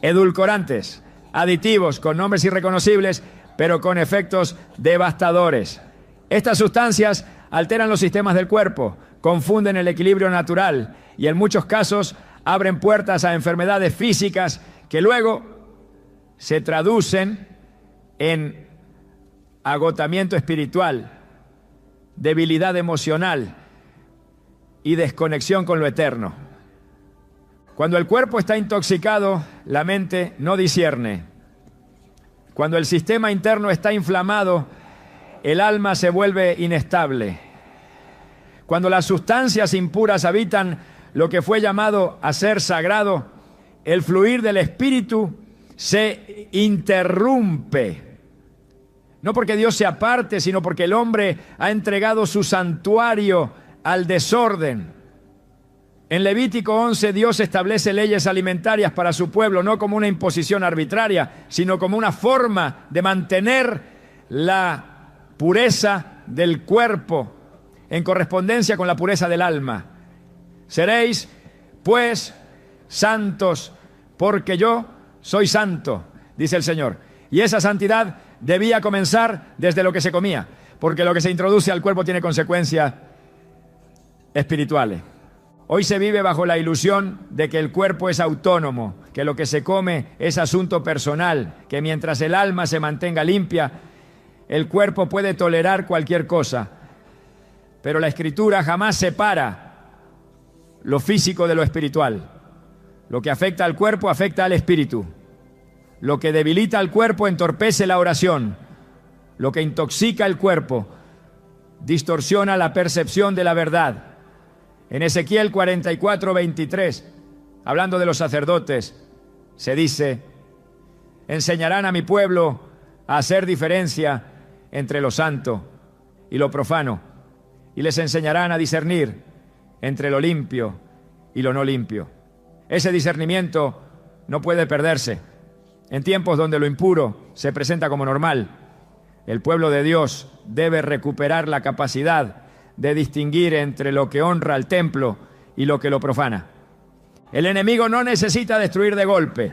A: edulcorantes, aditivos con nombres irreconocibles, pero con efectos devastadores. Estas sustancias alteran los sistemas del cuerpo, confunden el equilibrio natural y en muchos casos abren puertas a enfermedades físicas que luego se traducen en agotamiento espiritual, debilidad emocional y desconexión con lo eterno. Cuando el cuerpo está intoxicado, la mente no discierne. Cuando el sistema interno está inflamado, el alma se vuelve inestable. Cuando las sustancias impuras habitan lo que fue llamado a ser sagrado, el fluir del espíritu se interrumpe. No porque Dios se aparte, sino porque el hombre ha entregado su santuario al desorden. En Levítico 11, Dios establece leyes alimentarias para su pueblo, no como una imposición arbitraria, sino como una forma de mantener la pureza del cuerpo en correspondencia con la pureza del alma. Seréis, pues, santos, porque yo soy santo, dice el Señor. Y esa santidad debía comenzar desde lo que se comía, porque lo que se introduce al cuerpo tiene consecuencias espirituales. Hoy se vive bajo la ilusión de que el cuerpo es autónomo, que lo que se come es asunto personal, que mientras el alma se mantenga limpia, el cuerpo puede tolerar cualquier cosa. Pero la Escritura jamás separa lo físico de lo espiritual. Lo que afecta al cuerpo afecta al espíritu. Lo que debilita al cuerpo entorpece la oración. Lo que intoxica el cuerpo distorsiona la percepción de la verdad. En Ezequiel 44, 23, hablando de los sacerdotes, se dice: enseñarán a mi pueblo a hacer diferencia entre lo santo y lo profano, y les enseñarán a discernir entre lo limpio y lo no limpio. Ese discernimiento no puede perderse. En tiempos donde lo impuro se presenta como normal, el pueblo de Dios debe recuperar la capacidad de distinguir entre lo que honra al templo y lo que lo profana. El enemigo no necesita destruir de golpe.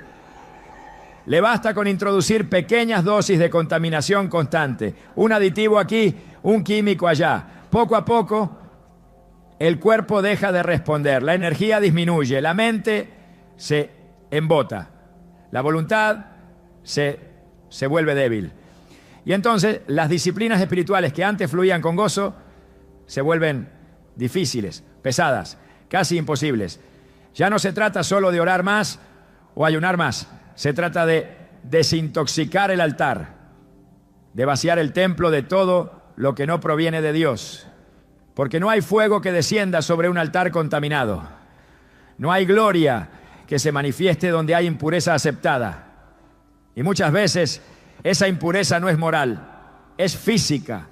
A: Le basta con introducir pequeñas dosis de contaminación constante. Un aditivo aquí, un químico allá. Poco a poco, el cuerpo deja de responder, la energía disminuye, la mente se embota, la voluntad se vuelve débil. Y entonces las disciplinas espirituales que antes fluían con gozo se vuelven difíciles, pesadas, casi imposibles. Ya no se trata solo de orar más o ayunar más. Se trata de desintoxicar el altar, de vaciar el templo de todo lo que no proviene de Dios. Porque no hay fuego que descienda sobre un altar contaminado. No hay gloria que se manifieste donde hay impureza aceptada. Y muchas veces esa impureza no es moral, es física.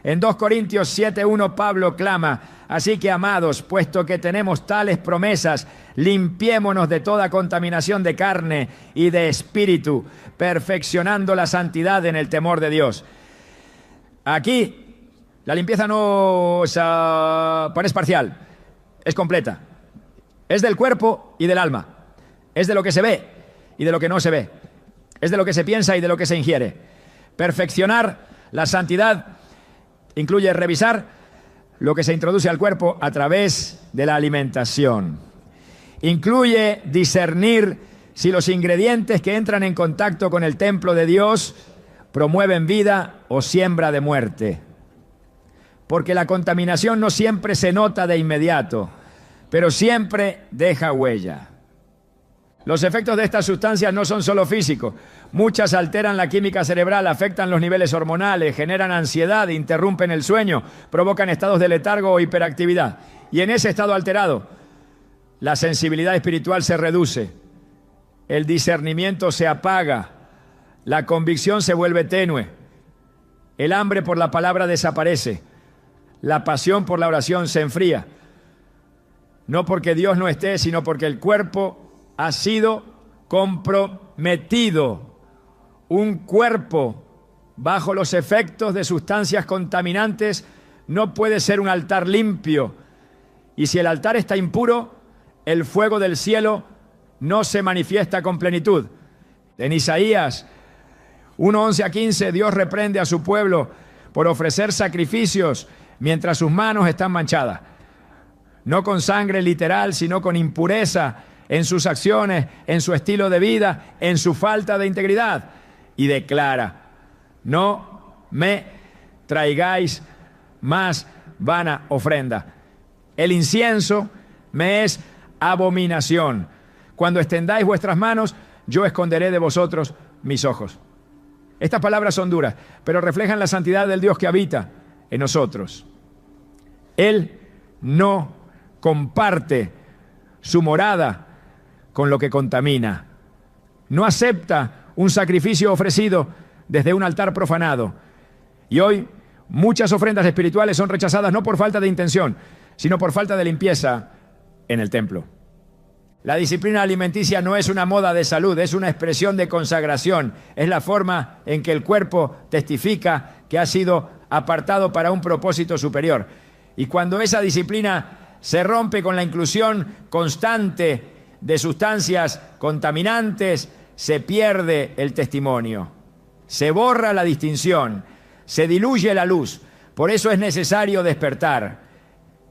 A: En 2 Corintios 7:1 Pablo clama: así que, amados, puesto que tenemos tales promesas, limpiémonos de toda contaminación de carne y de espíritu, perfeccionando la santidad en el temor de Dios. Aquí la limpieza no es parcial, es completa. Es del cuerpo y del alma. Es de lo que se ve y de lo que no se ve. Es de lo que se piensa y de lo que se ingiere. Perfeccionar la santidad incluye revisar lo que se introduce al cuerpo a través de la alimentación. Incluye discernir si los ingredientes que entran en contacto con el templo de Dios promueven vida o siembra de muerte. Porque la contaminación no siempre se nota de inmediato, pero siempre deja huella. Los efectos de estas sustancias no son solo físicos. Muchas alteran la química cerebral, afectan los niveles hormonales, generan ansiedad, interrumpen el sueño, provocan estados de letargo o hiperactividad. Y en ese estado alterado, la sensibilidad espiritual se reduce, el discernimiento se apaga, la convicción se vuelve tenue, el hambre por la palabra desaparece, la pasión por la oración se enfría. No porque Dios no esté, sino porque el cuerpo ha sido comprometido. Un cuerpo bajo los efectos de sustancias contaminantes no puede ser un altar limpio. Y si el altar está impuro, el fuego del cielo no se manifiesta con plenitud. En Isaías 1:11-15, Dios reprende a su pueblo por ofrecer sacrificios mientras sus manos están manchadas. No con sangre literal, sino con impureza en sus acciones, en su estilo de vida, en su falta de integridad. Y declara: no me traigáis más vana ofrenda. El incienso me es abominación. Cuando extendáis vuestras manos, yo esconderé de vosotros mis ojos. Estas palabras son duras, pero reflejan la santidad del Dios que habita en nosotros. Él no comparte su morada con lo que contamina. No acepta un sacrificio ofrecido desde un altar profanado. Y hoy muchas ofrendas espirituales son rechazadas no por falta de intención, sino por falta de limpieza en el templo. La disciplina alimenticia no es una moda de salud, es una expresión de consagración. Es la forma en que el cuerpo testifica que ha sido apartado para un propósito superior. Y cuando esa disciplina se rompe con la inclusión constante de sustancias contaminantes, se pierde el testimonio, se borra la distinción, se diluye la luz. Por eso es necesario despertar,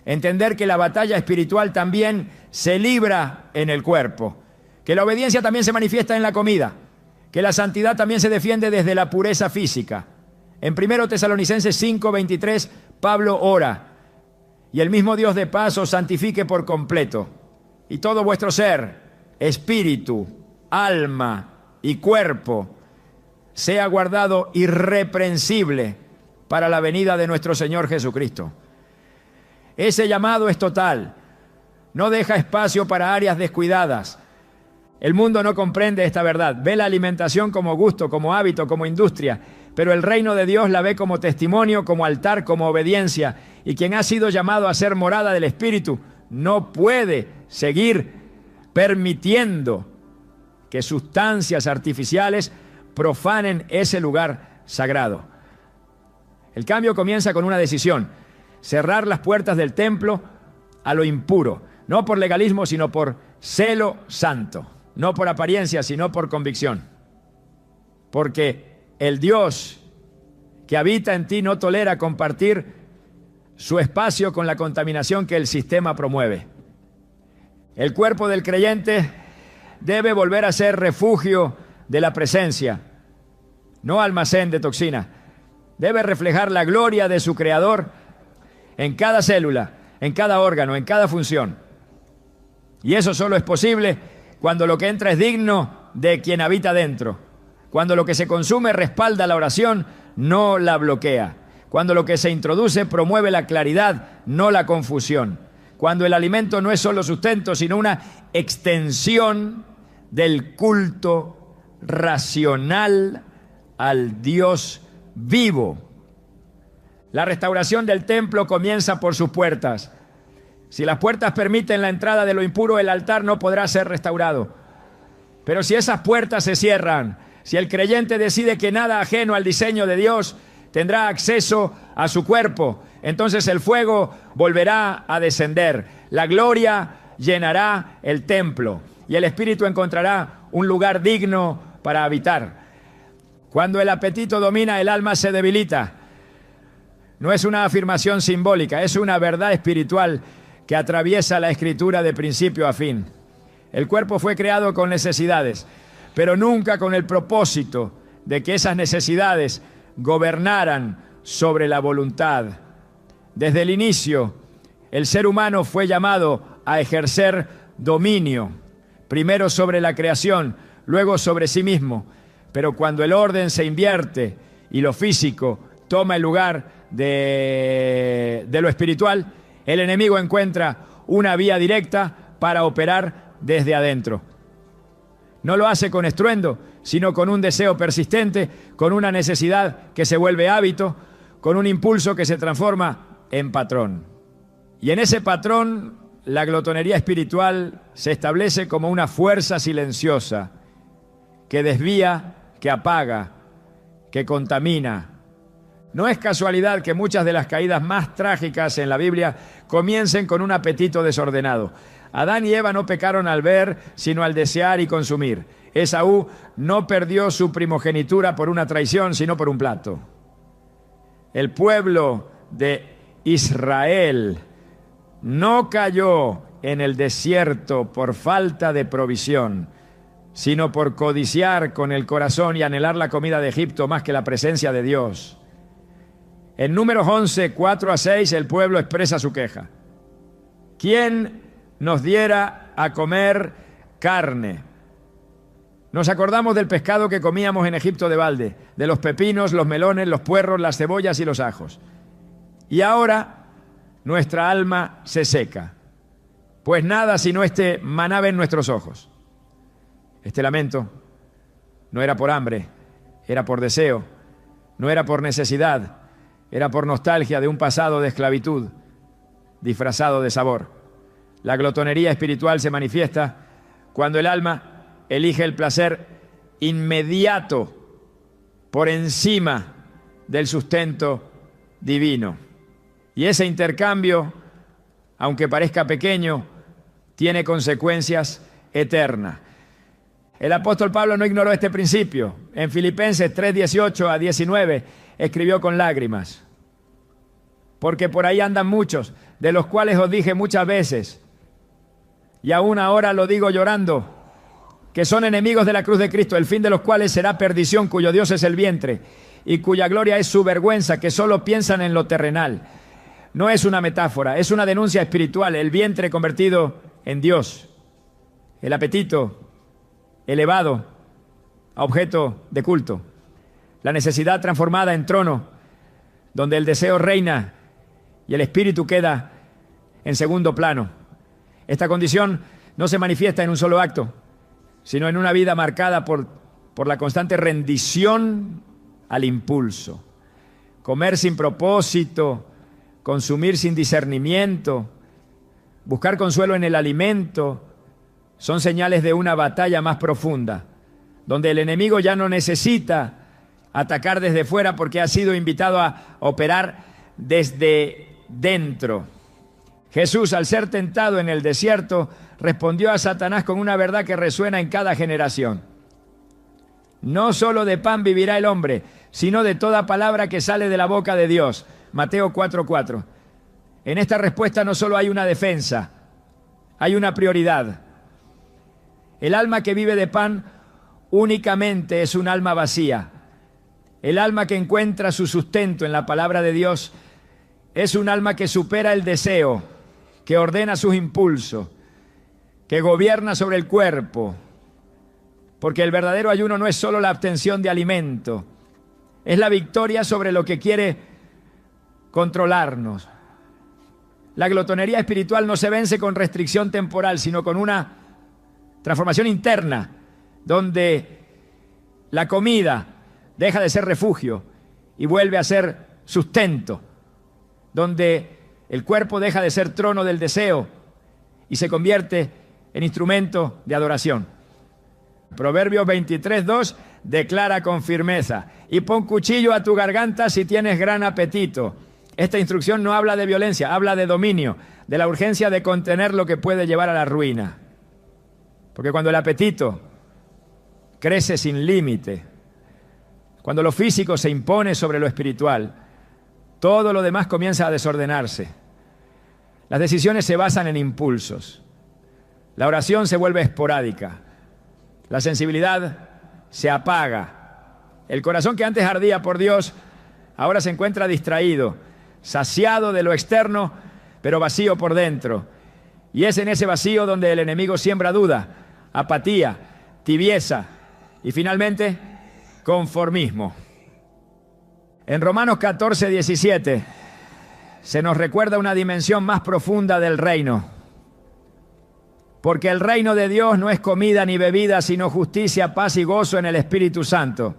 A: entender que la batalla espiritual también se libra en el cuerpo, que la obediencia también se manifiesta en la comida, que la santidad también se defiende desde la pureza física. En 1 Tesalonicenses 5:23, Pablo ora: y el mismo Dios de paz os santifique por completo, y todo vuestro ser, espíritu, alma y cuerpo sea guardado irreprensible para la venida de nuestro Señor Jesucristo. Ese llamado es total, no deja espacio para áreas descuidadas. El mundo no comprende esta verdad, ve la alimentación como gusto, como hábito, como industria, pero el reino de Dios la ve como testimonio, como altar, como obediencia, y quien ha sido llamado a ser morada del Espíritu no puede seguir permitiendo que sustancias artificiales profanen ese lugar sagrado. El cambio comienza con una decisión: cerrar las puertas del templo a lo impuro, no por legalismo, sino por celo santo, no por apariencia, sino por convicción. Porque el Dios que habita en ti no tolera compartir su espacio con la contaminación que el sistema promueve. El cuerpo del creyente debe volver a ser refugio de la presencia, no almacén de toxina. Debe reflejar la gloria de su Creador en cada célula, en cada órgano, en cada función. Y eso solo es posible cuando lo que entra es digno de quien habita dentro. Cuando lo que se consume respalda la oración, no la bloquea. Cuando lo que se introduce promueve la claridad, no la confusión. Cuando el alimento no es solo sustento, sino una extensión del culto racional al Dios vivo. La restauración del templo comienza por sus puertas. Si las puertas permiten la entrada de lo impuro, el altar no podrá ser restaurado. Pero si esas puertas se cierran, si el creyente decide que nada ajeno al diseño de Dios tendrá acceso a su cuerpo, entonces el fuego volverá a descender, la gloria llenará el templo y el Espíritu encontrará un lugar digno para habitar. Cuando el apetito domina, el alma se debilita. No es una afirmación simbólica, es una verdad espiritual que atraviesa la Escritura de principio a fin. El cuerpo fue creado con necesidades, pero nunca con el propósito de que esas necesidades gobernaran sobre la voluntad. Desde el inicio, el ser humano fue llamado a ejercer dominio, primero sobre la creación, luego sobre sí mismo. Pero cuando el orden se invierte y lo físico toma el lugar de lo espiritual, el enemigo encuentra una vía directa para operar desde adentro. No lo hace con estruendo, sino con un deseo persistente, con una necesidad que se vuelve hábito, con un impulso que se transforma en patrón. Y en ese patrón, la glotonería espiritual se establece como una fuerza silenciosa que desvía, que apaga, que contamina. No es casualidad que muchas de las caídas más trágicas en la Biblia comiencen con un apetito desordenado. Adán y Eva no pecaron al ver, sino al desear y consumir. Esaú no perdió su primogenitura por una traición, sino por un plato. El pueblo de Israel no cayó en el desierto por falta de provisión, sino por codiciar con el corazón y anhelar la comida de Egipto más que la presencia de Dios. En Números 11, 4 a 6, el pueblo expresa su queja. ¿Quién nos diera a comer carne? Nos acordamos del pescado que comíamos en Egipto de balde, de los pepinos, los melones, los puerros, las cebollas y los ajos. Y ahora nuestra alma se seca, pues nada sino este maná ven nuestros ojos. Este lamento no era por hambre, era por deseo, no era por necesidad, era por nostalgia de un pasado de esclavitud disfrazado de sabor. La glotonería espiritual se manifiesta cuando el alma elige el placer inmediato por encima del sustento divino. Y ese intercambio, aunque parezca pequeño, tiene consecuencias eternas. El apóstol Pablo no ignoró este principio. En Filipenses 3, 18 a 19 escribió con lágrimas: porque por ahí andan muchos, de los cuales os dije muchas veces, y aún ahora lo digo llorando, que son enemigos de la cruz de Cristo, el fin de los cuales será perdición, cuyo Dios es el vientre, y cuya gloria es su vergüenza, que solo piensan en lo terrenal. No es una metáfora, es una denuncia espiritual, el vientre convertido en Dios, el apetito elevado a objeto de culto, la necesidad transformada en trono, donde el deseo reina y el espíritu queda en segundo plano. Esta condición no se manifiesta en un solo acto, sino en una vida marcada por la constante rendición al impulso. Comer sin propósito, consumir sin discernimiento, buscar consuelo en el alimento, son señales de una batalla más profunda, donde el enemigo ya no necesita atacar desde fuera porque ha sido invitado a operar desde dentro. Jesús, al ser tentado en el desierto, respondió a Satanás con una verdad que resuena en cada generación. No solo de pan vivirá el hombre, sino de toda palabra que sale de la boca de Dios. Mateo 4:4. En esta respuesta no solo hay una defensa, hay una prioridad. El alma que vive de pan únicamente es un alma vacía. El alma que encuentra su sustento en la palabra de Dios es un alma que supera el deseo, que ordena sus impulsos, que gobierna sobre el cuerpo, porque el verdadero ayuno no es solo la abstención de alimento, es la victoria sobre lo que quiere controlarnos. La glotonería espiritual no se vence con restricción temporal, sino con una transformación interna, donde la comida deja de ser refugio y vuelve a ser sustento, donde el cuerpo deja de ser trono del deseo y se convierte en instrumento de adoración. Proverbios 23:2 declara con firmeza: y pon cuchillo a tu garganta si tienes gran apetito. Esta instrucción no habla de violencia, habla de dominio, de la urgencia de contener lo que puede llevar a la ruina. Porque cuando el apetito crece sin límite, cuando lo físico se impone sobre lo espiritual, todo lo demás comienza a desordenarse. Las decisiones se basan en impulsos. La oración se vuelve esporádica. La sensibilidad se apaga. El corazón que antes ardía por Dios, ahora se encuentra distraído, saciado de lo externo, pero vacío por dentro. Y es en ese vacío donde el enemigo siembra duda, apatía, tibieza y finalmente conformismo. En Romanos 14:17 se nos recuerda una dimensión más profunda del reino. Porque el reino de Dios no es comida ni bebida, sino justicia, paz y gozo en el Espíritu Santo.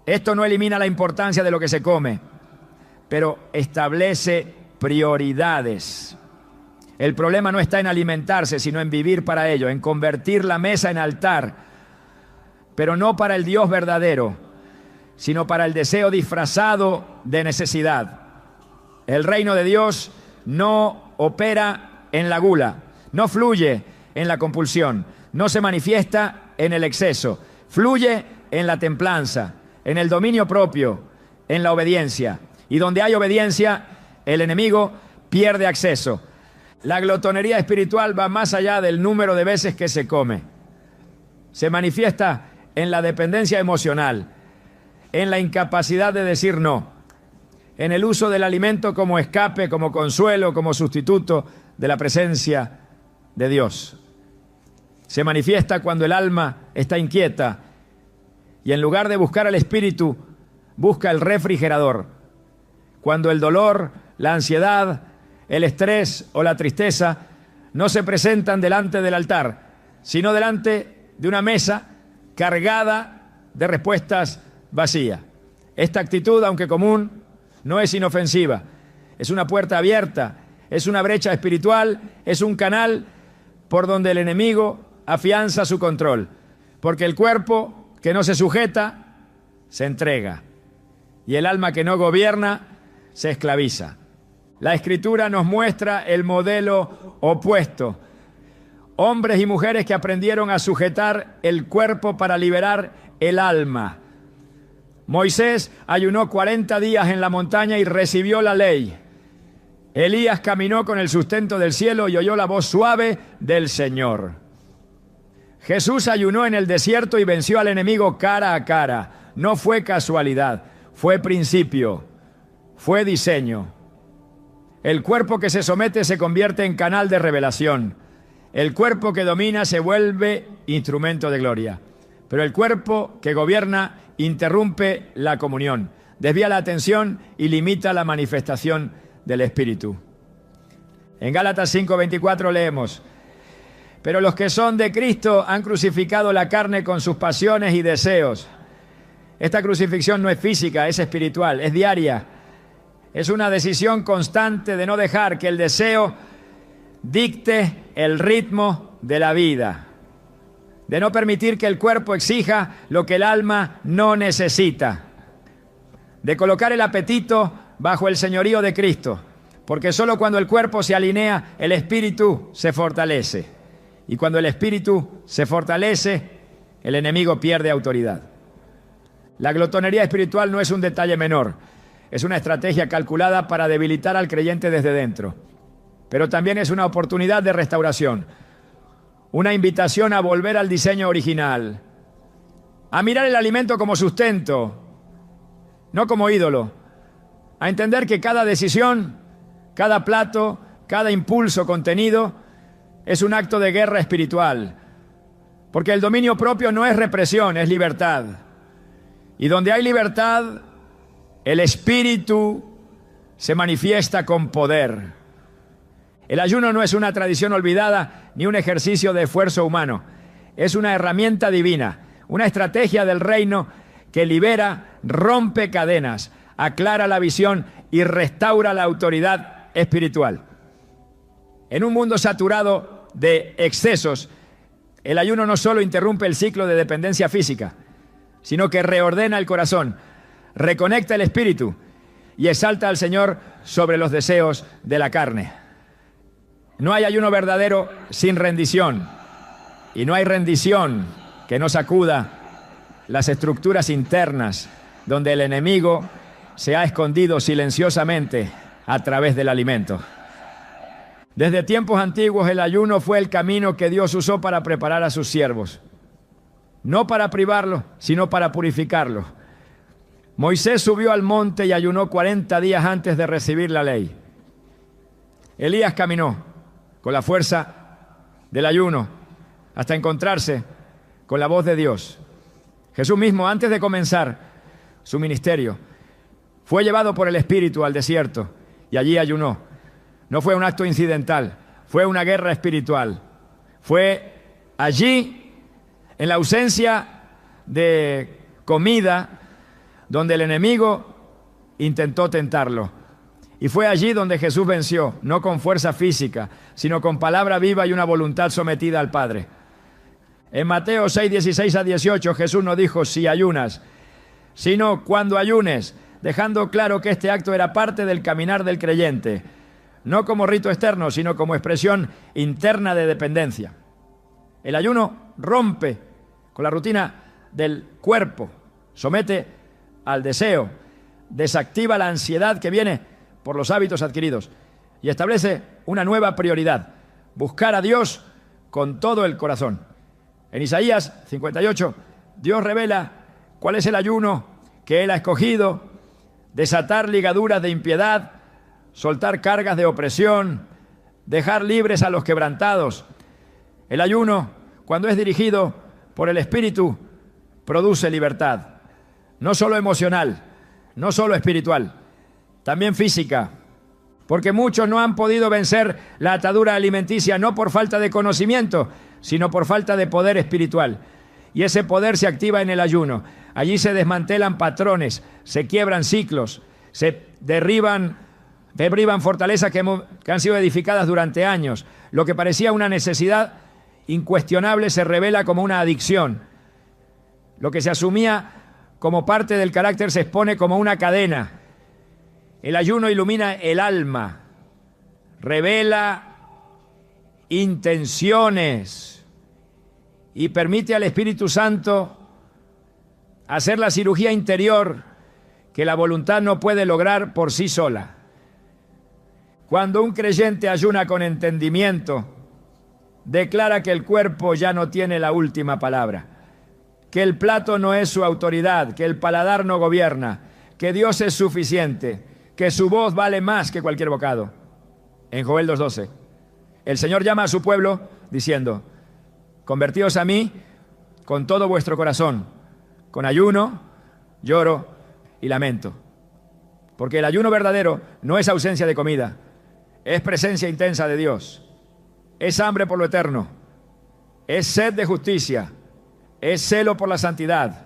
A: Esto no elimina la importancia de lo que se come, pero establece prioridades. El problema no está en alimentarse, sino en vivir para ello, en convertir la mesa en altar, pero no para el Dios verdadero, sino para el deseo disfrazado de necesidad. El reino de Dios no opera en la gula, no fluye en la compulsión, no se manifiesta en el exceso, fluye en la templanza, en el dominio propio, en la obediencia. Y donde hay obediencia, el enemigo pierde acceso. La glotonería espiritual va más allá del número de veces que se come. Se manifiesta en la dependencia emocional, en la incapacidad de decir no, en el uso del alimento como escape, como consuelo, como sustituto de la presencia de Dios. Se manifiesta cuando el alma está inquieta y en lugar de buscar al espíritu, busca el refrigerador. Cuando el dolor, la ansiedad, el estrés o la tristeza no se presentan delante del altar, sino delante de una mesa cargada de respuestas vacías. Esta actitud, aunque común, no es inofensiva. Es una puerta abierta, es una brecha espiritual, es un canal por donde el enemigo afianza su control. Porque el cuerpo que no se sujeta, se entrega. Y el alma que no gobierna, se esclaviza. La Escritura nos muestra el modelo opuesto. Hombres y mujeres que aprendieron a sujetar el cuerpo para liberar el alma. Moisés ayunó 40 días en la montaña y recibió la ley. Elías caminó con el sustento del cielo y oyó la voz suave del Señor. Jesús ayunó en el desierto y venció al enemigo cara a cara. No fue casualidad, fue principio. Fue diseño. El cuerpo que se somete se convierte en canal de revelación. El cuerpo que domina se vuelve instrumento de gloria. Pero el cuerpo que gobierna interrumpe la comunión, desvía la atención y limita la manifestación del Espíritu. En Gálatas 5:24 leemos: pero los que son de Cristo han crucificado la carne con sus pasiones y deseos. Esta crucifixión no es física, es espiritual, es diaria. Es una decisión constante de no dejar que el deseo dicte el ritmo de la vida, de no permitir que el cuerpo exija lo que el alma no necesita, de colocar el apetito bajo el señorío de Cristo, porque solo cuando el cuerpo se alinea, el espíritu se fortalece, y cuando el espíritu se fortalece, el enemigo pierde autoridad. La glotonería espiritual no es un detalle menor. Es una estrategia calculada para debilitar al creyente desde dentro. Pero también es una oportunidad de restauración. Una invitación a volver al diseño original. A mirar el alimento como sustento, no como ídolo. A entender que cada decisión, cada plato, cada impulso contenido es un acto de guerra espiritual, porque el dominio propio no es represión, es libertad. Y donde hay libertad, el espíritu se manifiesta con poder. El ayuno no es una tradición olvidada ni un ejercicio de esfuerzo humano. Es una herramienta divina, una estrategia del reino que libera, rompe cadenas, aclara la visión y restaura la autoridad espiritual. En un mundo saturado de excesos, el ayuno no solo interrumpe el ciclo de dependencia física, sino que reordena el corazón, reconecta el espíritu y exalta al Señor sobre los deseos de la carne. No hay ayuno verdadero sin rendición, y no hay rendición que no sacuda las estructuras internas donde el enemigo se ha escondido silenciosamente a través del alimento. Desde tiempos antiguos el ayuno fue el camino que Dios usó para preparar a sus siervos. No para privarlos, sino para purificarlos. Moisés subió al monte y ayunó 40 días antes de recibir la ley. Elías caminó con la fuerza del ayuno hasta encontrarse con la voz de Dios. Jesús mismo, antes de comenzar su ministerio, fue llevado por el Espíritu al desierto y allí ayunó. No fue un acto incidental, fue una guerra espiritual. Fue allí, en la ausencia de comida, donde el enemigo intentó tentarlo. Y fue allí donde Jesús venció, no con fuerza física, sino con palabra viva y una voluntad sometida al Padre. En Mateo 6, 16 a 18, Jesús no dijo si ayunas, sino cuando ayunes, dejando claro que este acto era parte del caminar del creyente, no como rito externo, sino como expresión interna de dependencia. El ayuno rompe con la rutina del cuerpo, somete al deseo, desactiva la ansiedad que viene por los hábitos adquiridos y establece una nueva prioridad: buscar a Dios con todo el corazón. En Isaías 58, Dios revela cuál es el ayuno que Él ha escogido: desatar ligaduras de impiedad, soltar cargas de opresión, dejar libres a los quebrantados. El ayuno, cuando es dirigido por el Espíritu, produce libertad, no solo emocional, no solo espiritual, también física, porque muchos no han podido vencer la atadura alimenticia no por falta de conocimiento, sino por falta de poder espiritual. Y ese poder se activa en el ayuno. Allí se desmantelan patrones, se quiebran ciclos, se derriban fortalezas que han sido edificadas durante años. Lo que parecía una necesidad incuestionable se revela como una adicción. Lo que se asumía como parte del carácter se expone como una cadena. El ayuno ilumina el alma, revela intenciones y permite al Espíritu Santo hacer la cirugía interior que la voluntad no puede lograr por sí sola. Cuando un creyente ayuna con entendimiento, declara que el cuerpo ya no tiene la última palabra, que el plato no es su autoridad, que el paladar no gobierna, que Dios es suficiente, que su voz vale más que cualquier bocado. En Joel 2:12, el Señor llama a su pueblo diciendo: convertíos a mí con todo vuestro corazón, con ayuno, lloro y lamento. Porque el ayuno verdadero no es ausencia de comida, es presencia intensa de Dios, es hambre por lo eterno, es sed de justicia, es celo por la santidad.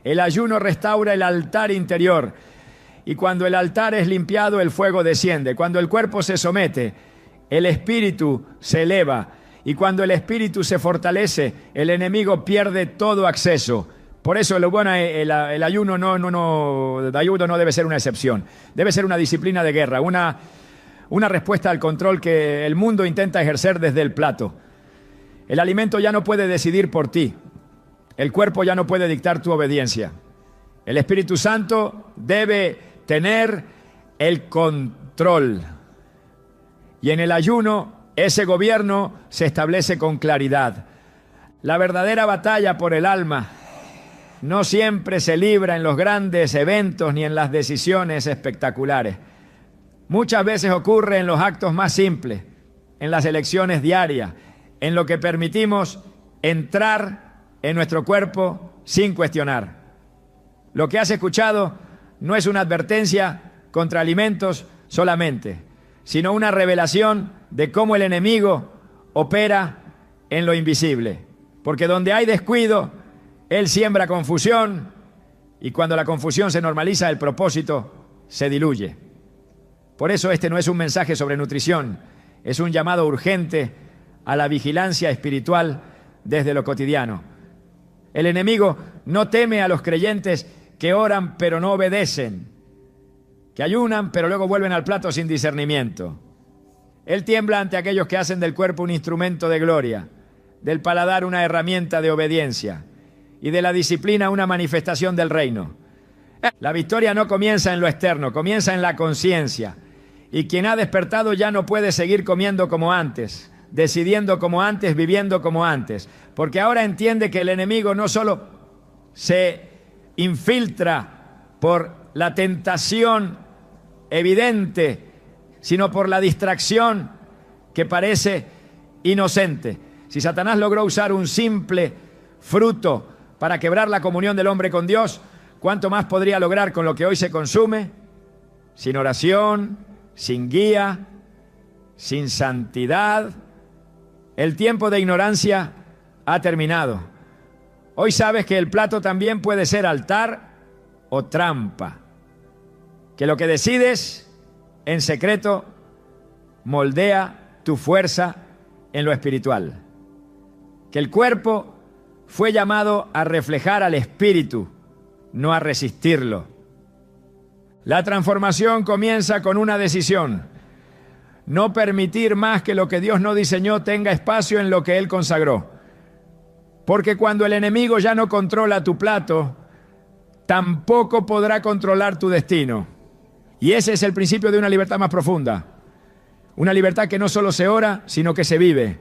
A: El ayuno restaura el altar interior, y cuando el altar es limpiado, el fuego desciende. Cuando el cuerpo se somete, el espíritu se eleva, y cuando el espíritu se fortalece, el enemigo pierde todo acceso. Por eso el ayuno no debe ser una excepción, debe ser una disciplina de guerra, una respuesta al control que el mundo intenta ejercer desde el plato. El alimento ya no puede decidir por ti, el cuerpo ya no puede dictar tu obediencia. El Espíritu Santo debe tener el control. Y en el ayuno, ese gobierno se establece con claridad. La verdadera batalla por el alma no siempre se libra en los grandes eventos ni en las decisiones espectaculares. Muchas veces ocurre en los actos más simples, en las elecciones diarias, en lo que permitimos entrar en nuestro cuerpo sin cuestionar. Lo que has escuchado no es una advertencia contra alimentos solamente, sino una revelación de cómo el enemigo opera en lo invisible. Porque donde hay descuido, él siembra confusión, y cuando la confusión se normaliza, el propósito se diluye. Por eso este no es un mensaje sobre nutrición, es un llamado urgente a la vigilancia espiritual desde lo cotidiano. El enemigo no teme a los creyentes que oran pero no obedecen, que ayunan pero luego vuelven al plato sin discernimiento. Él tiembla ante aquellos que hacen del cuerpo un instrumento de gloria, del paladar una herramienta de obediencia y de la disciplina una manifestación del reino. La victoria no comienza en lo externo, comienza en la conciencia. Y quien ha despertado ya no puede seguir comiendo como antes, decidiendo como antes, viviendo como antes. Porque ahora entiende que el enemigo no solo se infiltra por la tentación evidente, sino por la distracción que parece inocente. Si Satanás logró usar un simple fruto para quebrar la comunión del hombre con Dios, ¿cuánto más podría lograr con lo que hoy se consume? Sin oración, sin guía, sin santidad. El tiempo de ignorancia ha terminado. Hoy sabes que el plato también puede ser altar o trampa. Que lo que decides en secreto moldea tu fuerza en lo espiritual. Que el cuerpo fue llamado a reflejar al espíritu, no a resistirlo. La transformación comienza con una decisión: no permitir más que lo que Dios no diseñó tenga espacio en lo que Él consagró. Porque cuando el enemigo ya no controla tu plato, tampoco podrá controlar tu destino. Y ese es el principio de una libertad más profunda. Una libertad que no solo se ora, sino que se vive.